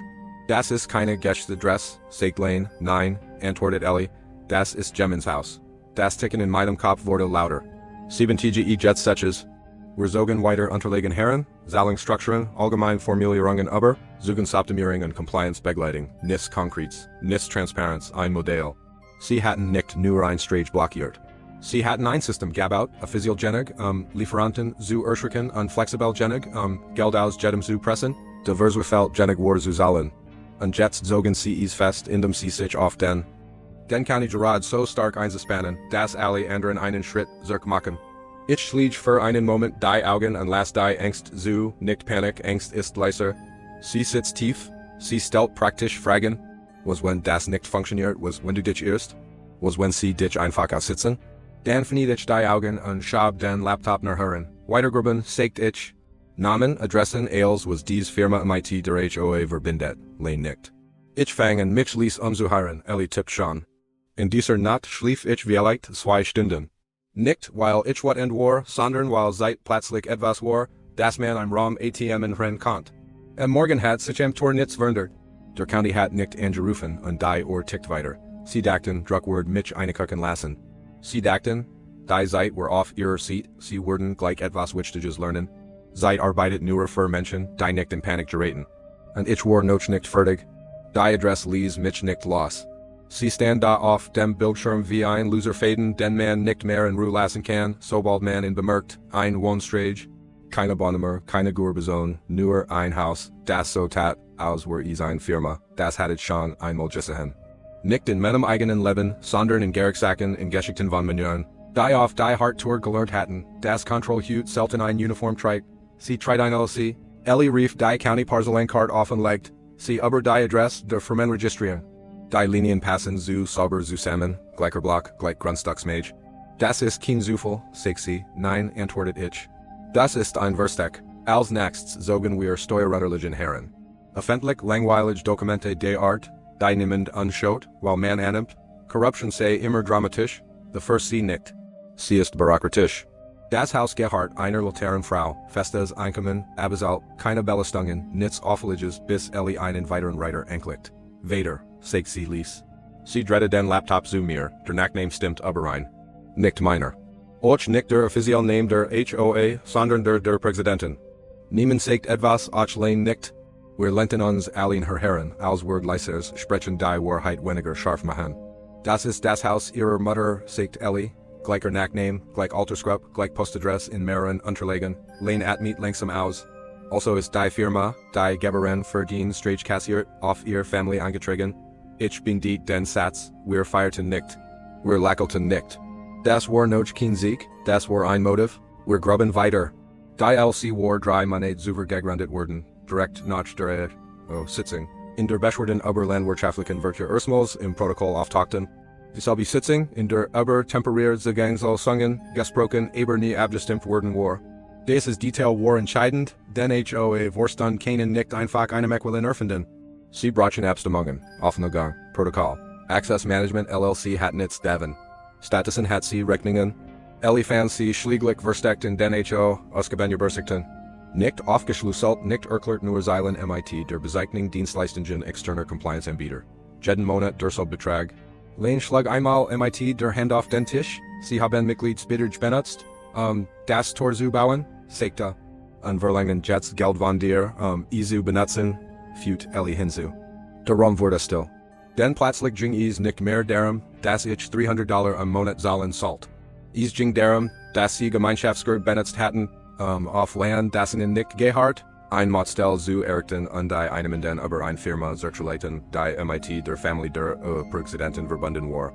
Das ist keine Geschäftsadresse, sagt Lane. Nein, antwortet Ellie. Das ist Jemmens Haus. Das Ticken in meinem Kopf wurde lauter. 70 Jets Setches. Wir zogen weiter unterlegen Herren, Zahlungsstrukturen, allgemein Formulierungen über, Zugangsoptimierung und Compliance Begleitung, nis Konkrets, nis Transparenz, ein Modell. Sie hatten nicht nur ein Strage blockiert. Sie hatten ein System gebaut, a physiogenic, Lieferanten zu erschrecken und flexibelgenig, Geld aus jedem zu pressen, diversfeldgenig war zu zahlen. Und jetzt zogen sie es fest, indem sie sich auf den kann ich gerade so stark einspannen, dass alle anderen einen Schritt zurück machen. Ich schlieg für einen Moment die Augen und las die Angst zu, nicht Panik, Angst ist leiser. Sie sitzt tief, sie stellt praktisch Fragen. Was wenn das nicht funktioniert, was wenn du dich irrst? Was wenn sie dich einfach aussitzen? Dann verniet ich die Augen und schab den Laptop nach hören. Weitergruben, sagt ich. Namen, Adressen, Ailes was dies Firma mit der HOA verbindet, Lane nickt. Ich fang an mich ließ umzuhören, Ellie tippt schon. In dieser Nacht schlief ich vielleicht 2 Stunden. Nicht, weil ich wat end war, sondern weil seit plötzlich etwas war, das man am Raum ATM enrennen konnte. Am Morgen hat sich am Tor nichts verändert. Der County hat nicht angerufen und die Uhr tickt weiter. Sie dachten, Druckwort mich eingucken lassen. Sie dachten, die Zeit war auf ihrer Seat, sie würden gleich etwas Wichtiges lernen. Zeit arbeitet nur für Menschen, die nicht in Panik geraten. Und ich war noch nicht fertig. Die Adresse ließ mich nicht los. Sie stand da auf dem Bildschirm wie ein Loser faden, den man nicht mehr in Ruhe lassen kann, sobald man ihn bemerkt, ein Wohnstrage. Keine Bonnemer, keine Gurbezone, nur ein Haus, das so tat, als wär es eine Firma, das hatte ich schon einmal gesehen. Nicht in meinem eigenen Leben, sondern in Gerechtigkeiten in Geschichten von Menschen, die auf die Harttour gelernt hatten, das Kontrollhut selten ein Uniform trägt. Sie trägt ein LC, Ellie rief die County Parcelankarte offenlegt, sie über die Adresse der Firmen registrieren. Die Linien passen zu sauber zusammen, gleicher Block, gleich Grundstücksmage. Das ist kein Zufall, sagt sie, nein, antwortet ich. Das ist ein Versteck. Als nächstes zogen wir steuerunterliegen Herren. Öffentlich langweilig Dokumente der Art, die niemand anschaut, weil man annimmt. Corruption sei immer dramatisch, the first sie nicht. Sie ist bürokratisch. Das Haus Gerhard einer Laternen Frau, festes Einkommen, Abesalt, keine Belastungen, nichts Auffälliges, bis Ellie einen weiteren Reiter anklickt. Vader, sagt sie ließ. Sie dreaded den Laptop zu mir, der Nachname stimmt überein. Nicht meiner. Och nicht der offizielle Name der HOA, sondern der Präsidentin. Niemand sagt etwas, och lane nicht. Wir lenten uns allen Herren, als Word Leisers sprechen die Wahrheit weniger scharf machen. Das ist das Haus ihrer Mutter, sagt Ellie. Gleicher Nachname, gleich Altersgruppe, gleich Postadresse in mehreren Unterlagen, lehn atmiet langsam aus. Also ist die Firma, die Geberin für den Streich kassiert, auf ihr Family eingetragen. Ich bin die den Satz, wir feierten nicht. Wir lachelten nicht. Das war noch kein Sieg, das war ein Motiv, wir gruben weiter. Die LC war 3 Monate zuvor gegründet worden, direkt nach der Sitzung. In der beschwerden Oberlandwirtschaftlichen Wirte erstmals im Protokoll auftauchten. Die Sitzung, in der über temporär Zugangsallsungen gesprochen, aber nie abgestimmt worden war. Dieses Detail war entscheidend, denn HOA Vorstand keinen nicht einfach einem Equilin erfinden. Sie brachen Abstimmungen, offener Gang, Protokoll. Access Management LLC hat nichts davon. Statusen hat sie Rechnungen. Ellie fand sie schlieglich versteckt in den HO, ausgebenübersichten. Nicht aufgeschlüsselt, nicht erklärt nur Zeilen MIT der Bezeichnung Dienstleistungen externer Compliance-Anbieter. Jeden Monat der Betrag. Lane schlag einmal MIT der Hand auf den Tisch, sie haben Mitgliedsbeitrag benutzt, das Tor zu bauen, sagte. Und verlangen jetzt Geld von dir, zu benutzen, fügt Ellie hinzu. Darum wurde still. Denn plötzlich ging es nicht mehr darum, dass ich $300 am Monat zahlen sollte. Es ging darum, dass sie Gemeinschaftsgeld benutzt hatten, auf Land, das ihnen nicht gehört, ein Modell zu errichten und die einem den über eine Firma zurückzuleiten, die MIT der Familie der Präsidentin verbunden war.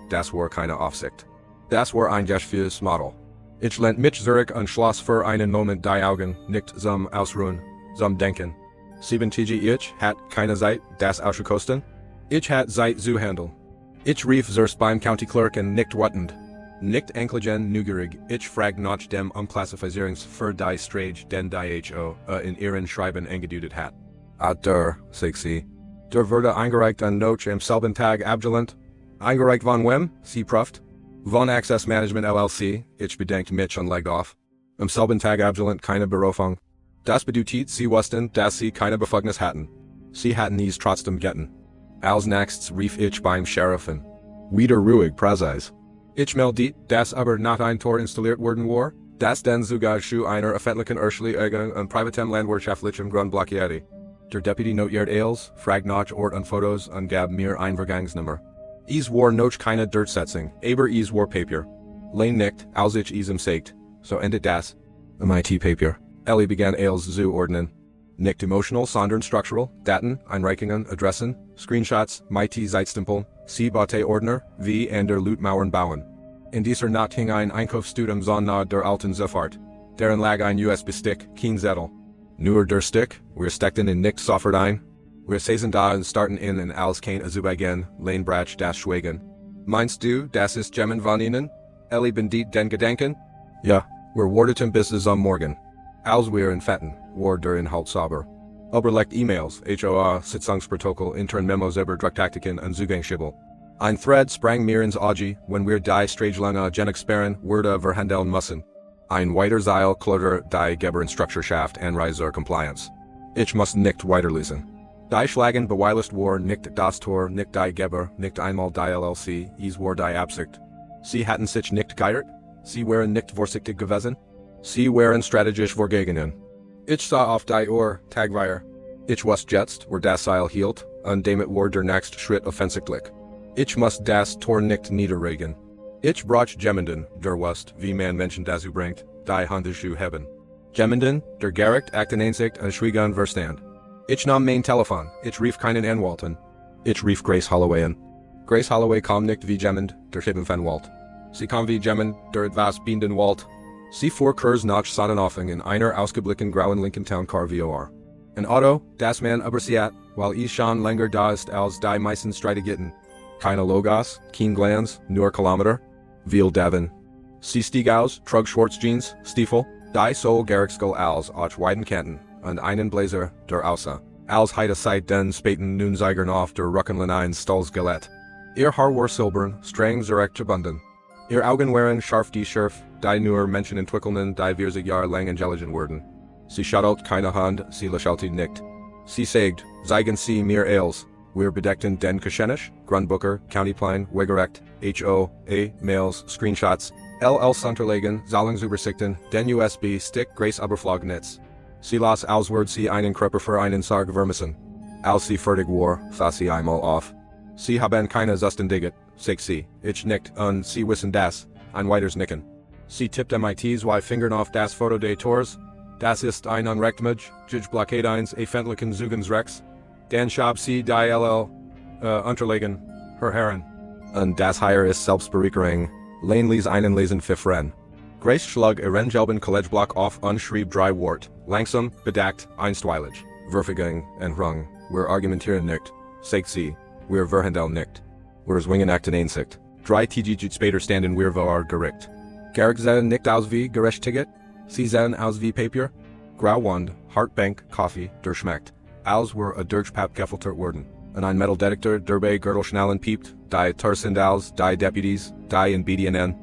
Das war keine Aufsicht. Das war ein geschäftliches Modell. Ich lehnt mich zurück und schloss für einen Moment die Augen, nicht zum Ausruhen, zum Denken. 70 ich hat keine Zeit, das auszukosten. Ich hat Zeit zu handeln. Ich rief zuerst beim County Clerk und nicht wattend. Nicht enkelgen neugierig, ich frag nach dem Umklassifizierungs für die Strage, den die HO in ihren Schreiben eingedudet hat. Der, sagt sie. Der wurde eingereicht an noch am selben Tag abgelehnt. Eingereicht von wem? Sie prüft. Von Access Management LLC, ich bedenkt mich und legt auf. Am selben Tag abgelehnt, keine Berufung. Das bedeutet, sie wussten, dass sie keine Befugnis hatten. Sie hatten es trotzdem getan. Als nächstes rief ich beim Sheriffen. Wieder ruhig, Präzise. Ich meldete, dass aber nach ein Tor installiert worden war, das den Zugang zu einer öffentlichen Erschließung und privatem landwirtschaftlichem Grund blockierte. Der Deputy notiert alles, fragt nach Ort und Fotos und gab mir ein Vergangsnummer. Es war noch keine Durchsetzung, aber es war Papier. Lane nicht, als ich es ihm sagt, so endet das. MIT Papier. Ellie begann alles zu ordnen. Nicht emotional, sondern structural, Daten, Einreichungen, Adressen, Screenshots, MIT Zeitstempeln, C-Bate-Ordner, wie und der Lootmauern bauen. In dieser Nacht hing ein Einkaufsstudum nahe der alten Zufahrt. Darin lag ein USB-Stick, kein Zettel. Nur der Stick, wir steckten ihn nicht sofort ein. Wir saßen da und starten in und als kein Azubigen, Lane brach das Schweigen. Meinst du, das ist Gemmen von Ihnen? Ellie bendit den Gedanken? Ja, wir warteten bis am Morgen. Als wir in Fetten, war der Inhalt sauber. Oberlegt E-Mails, HOA, Sitzungsprotokoll, intern Memos über Drucktaktiken und Zugangsschiebel. Ein Thread sprang mir ins Auge, wenn wir die Stragelange Genexperen wurde verhandeln müssen. Ein weiter Zeil klotter die Geberinstrukturschaft Anreiser Compliance. Ich muss nicht weiterlesen. Die Schlagen beweilest war nicht das Tor, nicht die Geber, nicht einmal die LLC, es war die Absicht. Sie hatten sich nicht geirrt, sie waren nicht vorsichtig gewesen. Sie waren strategisch vorgegangen. Ich sah auf die Uhr, Tagweier. Ich wusste jetzt, wo das Seil hielt, und damit war der nächste Schritt offensichtlich. Ich muss das Tor nicht niederregen. Ich brauch jemanden, der wusste, wie man Menschen dazu bringt, die Hände zu heben. Jemanden, der gerecht Akteneinsicht und Schweigen verstand. Ich nahm mein Telefon, ich rief keinen Anwalt an. Ich rief Grace Holloway an. Grace Holloway kam nicht wie jemand, der heben von Walt. Sie kam wie jemand, der etwas binden wollte. Sie fuhr kurz nach Sonnenaufgang in einer ausgeblickten grauen Lincoln Town Car VOR. Ein Auto, das man übersieht, weil es schon länger da ist als die meisten Streitigkeiten. Keine Logos, kein Glanz, nur Kilometer. Viel Devon. Sie stieg aus, trug Schwarzjeans, Stiefel, die Sol Gerichtskull als auch weiten Kanten, und einen Blazer, der aussah, als heide seit den späten Noonzeigern auf der Rückenlinie ein Stolz Skelett. Ihr Haar war silbern, streng zurecht gebunden. Ihr Augen waren scharf die Schärf, die nur Menschen entwickeln, die wir sich Jahr lang intelligent werden. Sie schaut keine Hand, sie lächelte nicht. Sie sagt, zeigen Sie mir alles. Wir bedeckten den Geschenisch, Grundbücher, Countyplan, Wegerecht, HOA, Mails, Screenshots, LLs unterlegen, Zahlungsübersichten, den USB-Stick, Grace Oberflagnetz. Sie las Auswärts sie einen Körper für einen Sarg vermissen. Als sie fertig war, sah sie einmal auf. Sie haben keine Zustendiget, sagt sie, ich nicht, und sie wissen das, ein weiteres Nicken. Sie tippt mit zwei Fingern auf das Foto des Tors. Das ist ein Unrechtmage, Blockade 1, öffentlichen Zugangsrechts. Dan schab sie die LL, unterlegen, Herr Herren. Und das hier ist Selbstbereicherung, Lainleys einen Lesen Pfiffren. Grace schlug ihren gelben Collegeblock auf und schrieb drei Wort, langsam, bedackt, einstweilig. Verfügung, Entrung, wir argumentieren nicht, sagt sie, wir verhandeln nicht. Wir zwingen Akten Einsicht. Drei Tage später standen wir vor Gericht. Gerig sehen nicht aus wie Gerechtigkeit, sie sehen aus wie Papier. Grauwand, Hartbank, Kaffee, der schmeckt. Als wir a Durchpap gefiltert wurden. Und ein Metalldetektor, der bei Gürtelschnallen piept, die Tarsendals, die Deputies, die in BDNN.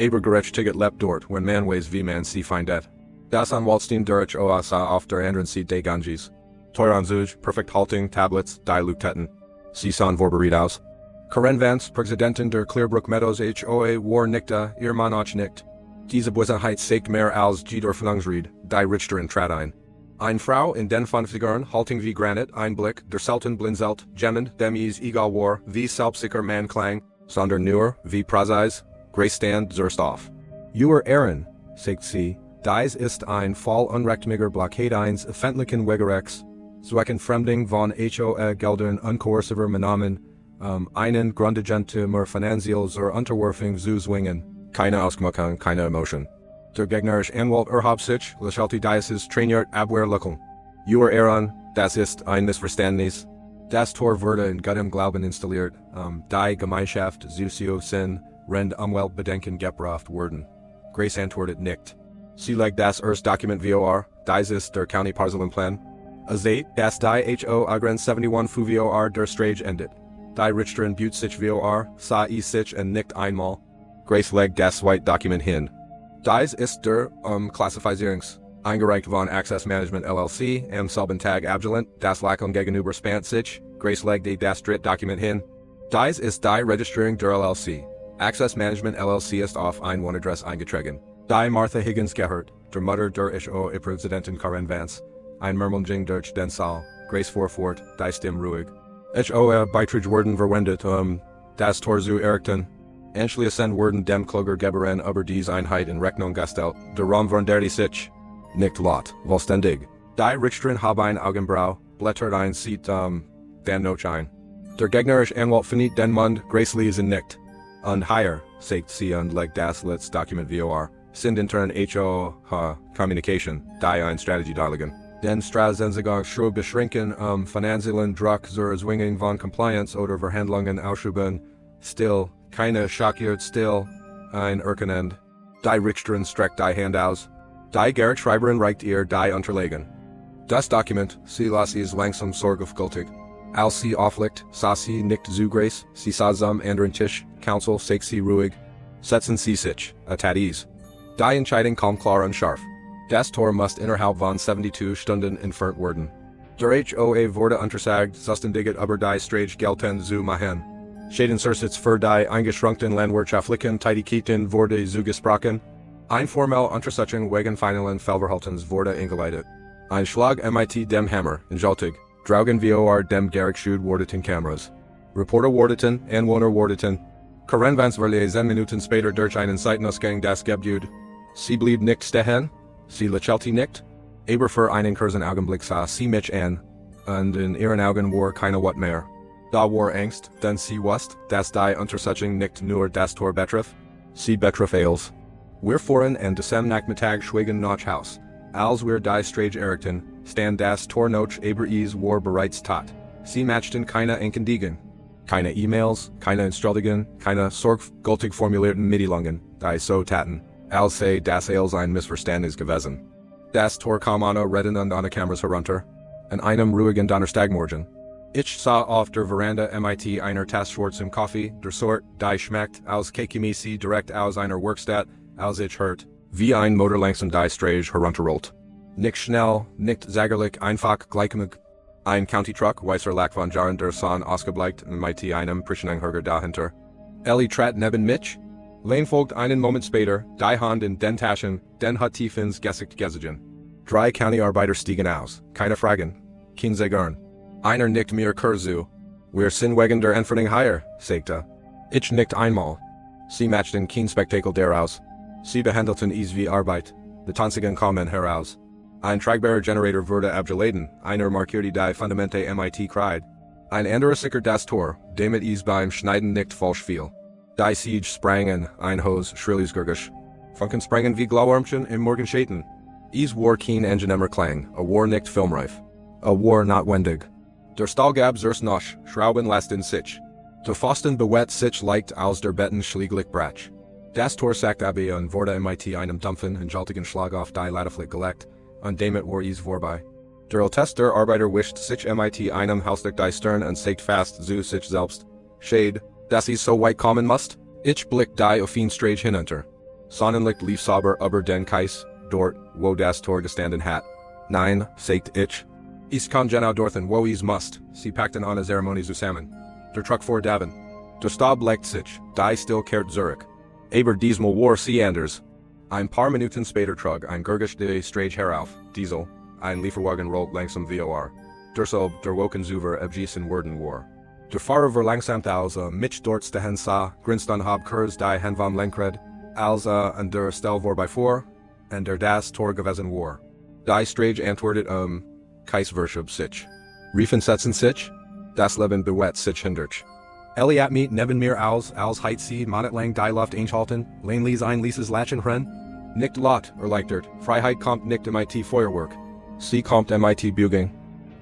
Aber Gerechtigkeit lebt dort, wenn man weiß wie man sie findet. Das Anwaltsteam der HOA sah auf der anderen Seite des Ganges. Teuranzug, Perfect Halting, Tablets, die Luktetten. Sie sahen vorbereitet aus. Karen Vance, Präsidentin der Clearbrook Meadows HOA, war nicht da, ihr Mann auch nicht. Diese Bwesenheit sagt mehr als jeder Vernungsried, die Richterin trat ein. Eine Frau in den 50ern, halting wie Granit, ein Blick, der selten blinzelt, gemmend, dem is egal war, wie selbstsicher man klang, sondern nur, wie Präzis, Grace stand zerst auf. Ihr Ehren, sagt sie, dies ist ein Fall unrechtmäßiger Blockade 1 öffentlichen Wegerechts, zwecken Fremding von HOA Geldern unkoerciver Menamen, einen Grundagentumer finanziell zur Unterwerfung zu zwingen, keine Ausgmuckung, keine Emotion. Der gegnerische Anwalt erhob sich, lächelte dieses trainiert Abwehrlöckeln. Ihr Ehren, das ist ein Missverständnis. Das Tor wurde in gutem Glauben installiert, die Gemeinschaft Zusio Sinn, Rend Umweltbedenken gebracht wurden. Grace antwortet nicht. Sie legt das erste Dokument vor, dies ist der County Parzellenplan. Azate, das die HO 71 fu vor der Strage endet. Die Richterin buht sich vor, sah sich und nicht einmal. Grace legt das zweite Dokument hin. Dies ist der Klassifizierungs. Eingereicht von Access Management LLC, am selben Tag abgelehnt, das Lachen gegenüber spannt sich, Grace legte das dritte Dokument hin. Dies ist die Registrierung der LLC. Access Management LLC ist auf ein Wohnadress eingetragen. Die Martha Higgins gehört, der Mutter der HOA Präsidentin Karen Vance. Ein Murmeln durch den Saal, Grace vorfort, die Stimme ruhig. HOA Beiträge wurden verwendet, das Tor zu errichten. Anschließend wurden dem Klägergebern über diese Einheit in Rechnung gestellt, der Raum von sich. Nicht laut, vollständig. Die Richterin habe ein Augenbrau, blättert ein sieht, den noch ein. Der gegnerische Anwalt verniet den Mund, Grace lesen nicht. Und hier, sagt sie und legt das letzte Dokument vor, sind intern HOA Communication, die ein Strategie darlegen. Den Straßengang schrub beschränken, finanziellen Druck zur Zwingung von Compliance oder Verhandlungen ausüben, still, keine schockiert still, ein Erkennend. Die Richterin streckt die Hand aus. Die Gerichtsschreiberin reicht ihr die Unterlegen. Das Dokument, sie las es langsam sorgfältig. Als sie auflegt, sah sie nicht zu Grace, sie sah zum anderen Tisch, Counsel sagt sie ruhig. Setzen Sie sich, at ease. Die Entscheidung kam klar und scharf. Das Tor muss innerhalb von 72 Stunden entfernt werden. Der HOA wurde untersagt, Zustendiget über die Strage gelten zu machen. Schadensersatz für die eingeschränkten landwirtschaftlichen Tätigkeiten wurde zugesprochen. Ein formelle Untersuchung wegen finalen Fehlverhaltens wurde eingeleitet. Ein Schlag mit dem Hammer, entschuldigt, Draugen vor dem Gerichtsschuld wurdeten Kameras. Reporter wurdeten, Anwohner wurdeten. Karen Vance wurde 10 Minuten später durch einen Zeitungsgang das Gebüt. Sie blieb nicht stehen, sie lächelte nicht, aber für einen kurzen Augenblick sah sie mich an, und in ihren Augen war keine Wut mehr. Da war Angst, denn sie wusste, dass die Untersuchung nicht nur das Tor betraf, sie betraf alles. Wir fuhren an diesem Nachmittag schweigen nach Haus. Als wir die Strage errichten, stand das Tor noch aber es war bereits tot. Sie matchten keine Ankündigungen. Keine E-Mails, keine Entschuldigungen, keine sorgfältig formulierten Mitteilungen, die so taten, als sei das alles ein Missverständnis gewesen. Das Tor kam ohne Reden und ohne Kameras herunter. An einem ruhigen Donnerstagmorgen. Ich sah auf der Veranda mit einer Tasse schwarzem Kaffee, der Sort, die schmeckt, als Kekimisi direkt aus einer Werkstatt, als ich hört, wie ein Motor langsam die Straße herunterrollt. Nicht schnell, nicht zaggerlich, einfach gleichmütig. Ein County-Truck, weißer Lack von Jahren der Sonne ausgebleicht, mit einem Prischenanhörger dahinter. Ellie trat neben mich. Lane folgt einen Moment später, die Hand in den Taschen, den hat tief ins Gesicht gesehen. 3 County-Arbeiter stiegen aus, keine Fragen, kein Zagern. Einer nickt mir kurz. Wir sind wegen der Entfernung hier, sagte. Ich nickt einmal. Sie machten kein Spektakel daraus. Sie behandelten es wie Arbeit. Die Tanzigen kamen heraus. Ein tragbarer Generator wurde abgeladen, einer markierte die Fundamente mit Kreide. Ein anderer sichert das Tor, damit es beim Schneiden nicht falsch fiel. Die Siege sprangen, ein Hose schrillisgurgisch. Funken sprangen wie Glauwürmchen im Morgenschatten. Es war kein angenehmer Klang, a war nicht filmreif. A war notwendig. Der Stahl gab zuerst noch, Schrauben lasten sich. Der Pfosten bewegt sich leicht aus der Betten schläglich brach. Das Tor sagt ab und wurde mit einem dumpfen und jaltigen Schlag auf die Ladefläche gelegt, und damit war es vorbei. Der Älteste der Arbeiter wischt sich mit einem Hausdruck die Stirn und sagt fast zu sich selbst, Shade, dass es so weit kommen muss? Ich blick die auf ihn straight hinunter. Sonnenlicht lief sauber über den Kais, dort, wo das Tor gestanden hat. Nein, sagt ich. Es kann genau dorthin, wo es must, sie packten eine Zeremonie zusammen. Der Truck fuhr davon. Der Stab legt sich, die still kehrt zurück. Aber diesmal war sie anders. Ein paar Minuten später trug ein Gurgisch die Straße herauf, Diesel, ein Lieferwagen rollt langsam vor. Derselb, der Woken zuver abgessen worden war. Der Fahrer war langsam als mich dort stehen sah, grinst an hab kurz die Hand vom Lenkrad, als an der Stelle vorbeifuhr, und der das Tor gewesen war. Die Straße antwortet Kais verschub sich. Riefen setzen sich? Das Leben bewegt sich hindurch. Elliot meet neben mir als heit sie monatlang die Luft einschalten, lane lies ein lieses Lachen hren? Nicht laut, erleichtert, Freiheit kommt nicht mit Feuerwerk. Sie kommt mit Buging.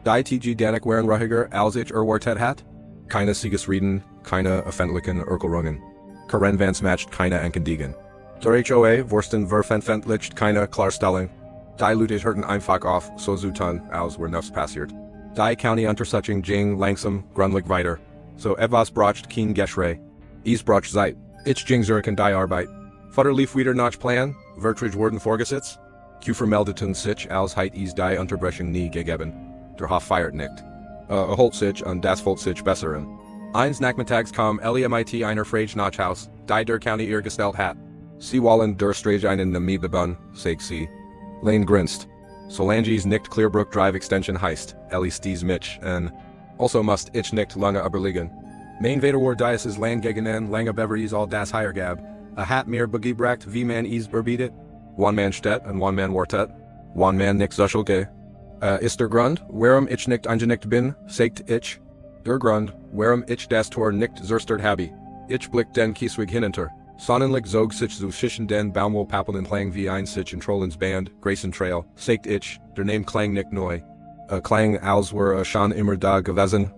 Die TG Danik waren ruhiger als ich erwartet hat? Keine Siegesreden, keine öffentlichen Erklärungen. Karen Vance matcht keine Ankündigungen. Der HOA wursten veröffentlicht keine Klarstellung. Die Leute hörten einfach auf, so zu tun, als wär nichts passiert. Die County Untersuchung ging langsam, gründlich weiter. So etwas bracht kein Geschrei. Es bracht Zeit. Ich ging zurück in die Arbeit. Futter lief wieder nach Plan, Verträge wurden vorgesetzt. Q vermeldeten sich, als heit es die Unterbrechung nie gegeben. Der Hof feiert nicht. Erholt sich und das wollte sich besseren. Eins Nachmittags kam Ellie mit einer Frage nach Haus, die der County ihr gestellt hat. Sie wollen der Straße einen Name bebauen, sagt sie. Lane grinst. Solange's nicht Clearbrook Drive Extension heißt, Ellie sties mich, und also must ich nicht lange überlegen. Mein Vater war dieses Land gegen lange Beveries all das higher gab, a hat mir begebracht wie man es verbietet. One man steht und one man wartet. One man nicht solche. Ist der Grund, warum ich nicht eingenickt bin, sagt ich. Der Grund, warum ich das Tor nicht zerstört habe. Ich blick den Kiesweg hinunter. Sonnenlicht zog sich zwischen den Baumwollpappeln klang wie ein sich in Trollens Band, Grayson Trail, sagt ich, der Name klang nicht neu. Klang als wär schon immer da gewesen.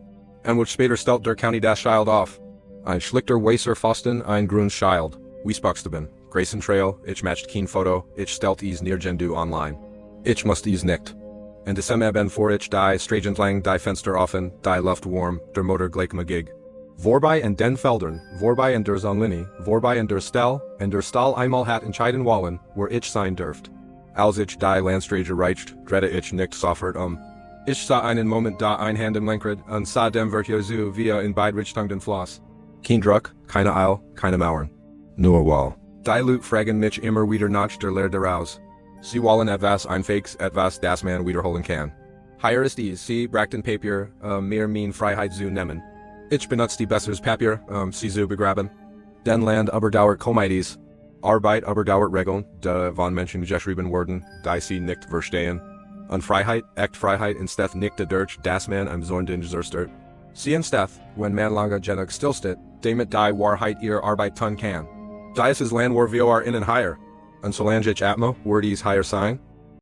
Und wird später stellt der County das Schild auf. Ein schlichter weißer Pfosten, ein grünes Schild. Wiesbuxteben, Grayson Trail, ich matcht kein Foto, ich stellt es nirgendwo online. Ich must es nicht. En december ben voor ich die Stragen lang die Fenster offen, die Luft warm, der Motor gleich magig. Vorbei en den Feldern, vorbei en der Zonlinie, vorbei en der Stahl einmal hat entscheiden wollen, wo ich sein dürft. Als ich die Landstraße reicht, drehte ich nicht sofort Ich sah einen Moment da ein Hand im Lenkrad und sah dem Verkehr zu wie in beide Richtungen floss. Kein Druck, keine Eil, keine Mauern. Nur Wall. Die Leute fragen mich immer wieder nach der Lehre daraus. Sie wollen etwas einfähiges, etwas das man wiederholen kann. Hier ist es, sie brachten Papier, mir mein Freiheit zu nehmen. Ich benutze die besseres Papier, sie zu begraben. Den Land überdauert Komitees. Arbeit überdauert Regeln, die von Menschen geschrieben wurden, die sie nicht verstehen. Und Freiheit, echt Freiheit instead nicht dadurch, dass man am Zornden zerstört. Sie instead, wenn man lange genug stillsteht, damit die Wahrheit ihre Arbeit tun kann. Dieses Land war wir innen hier. Und solange ich atme, wird es hier sein.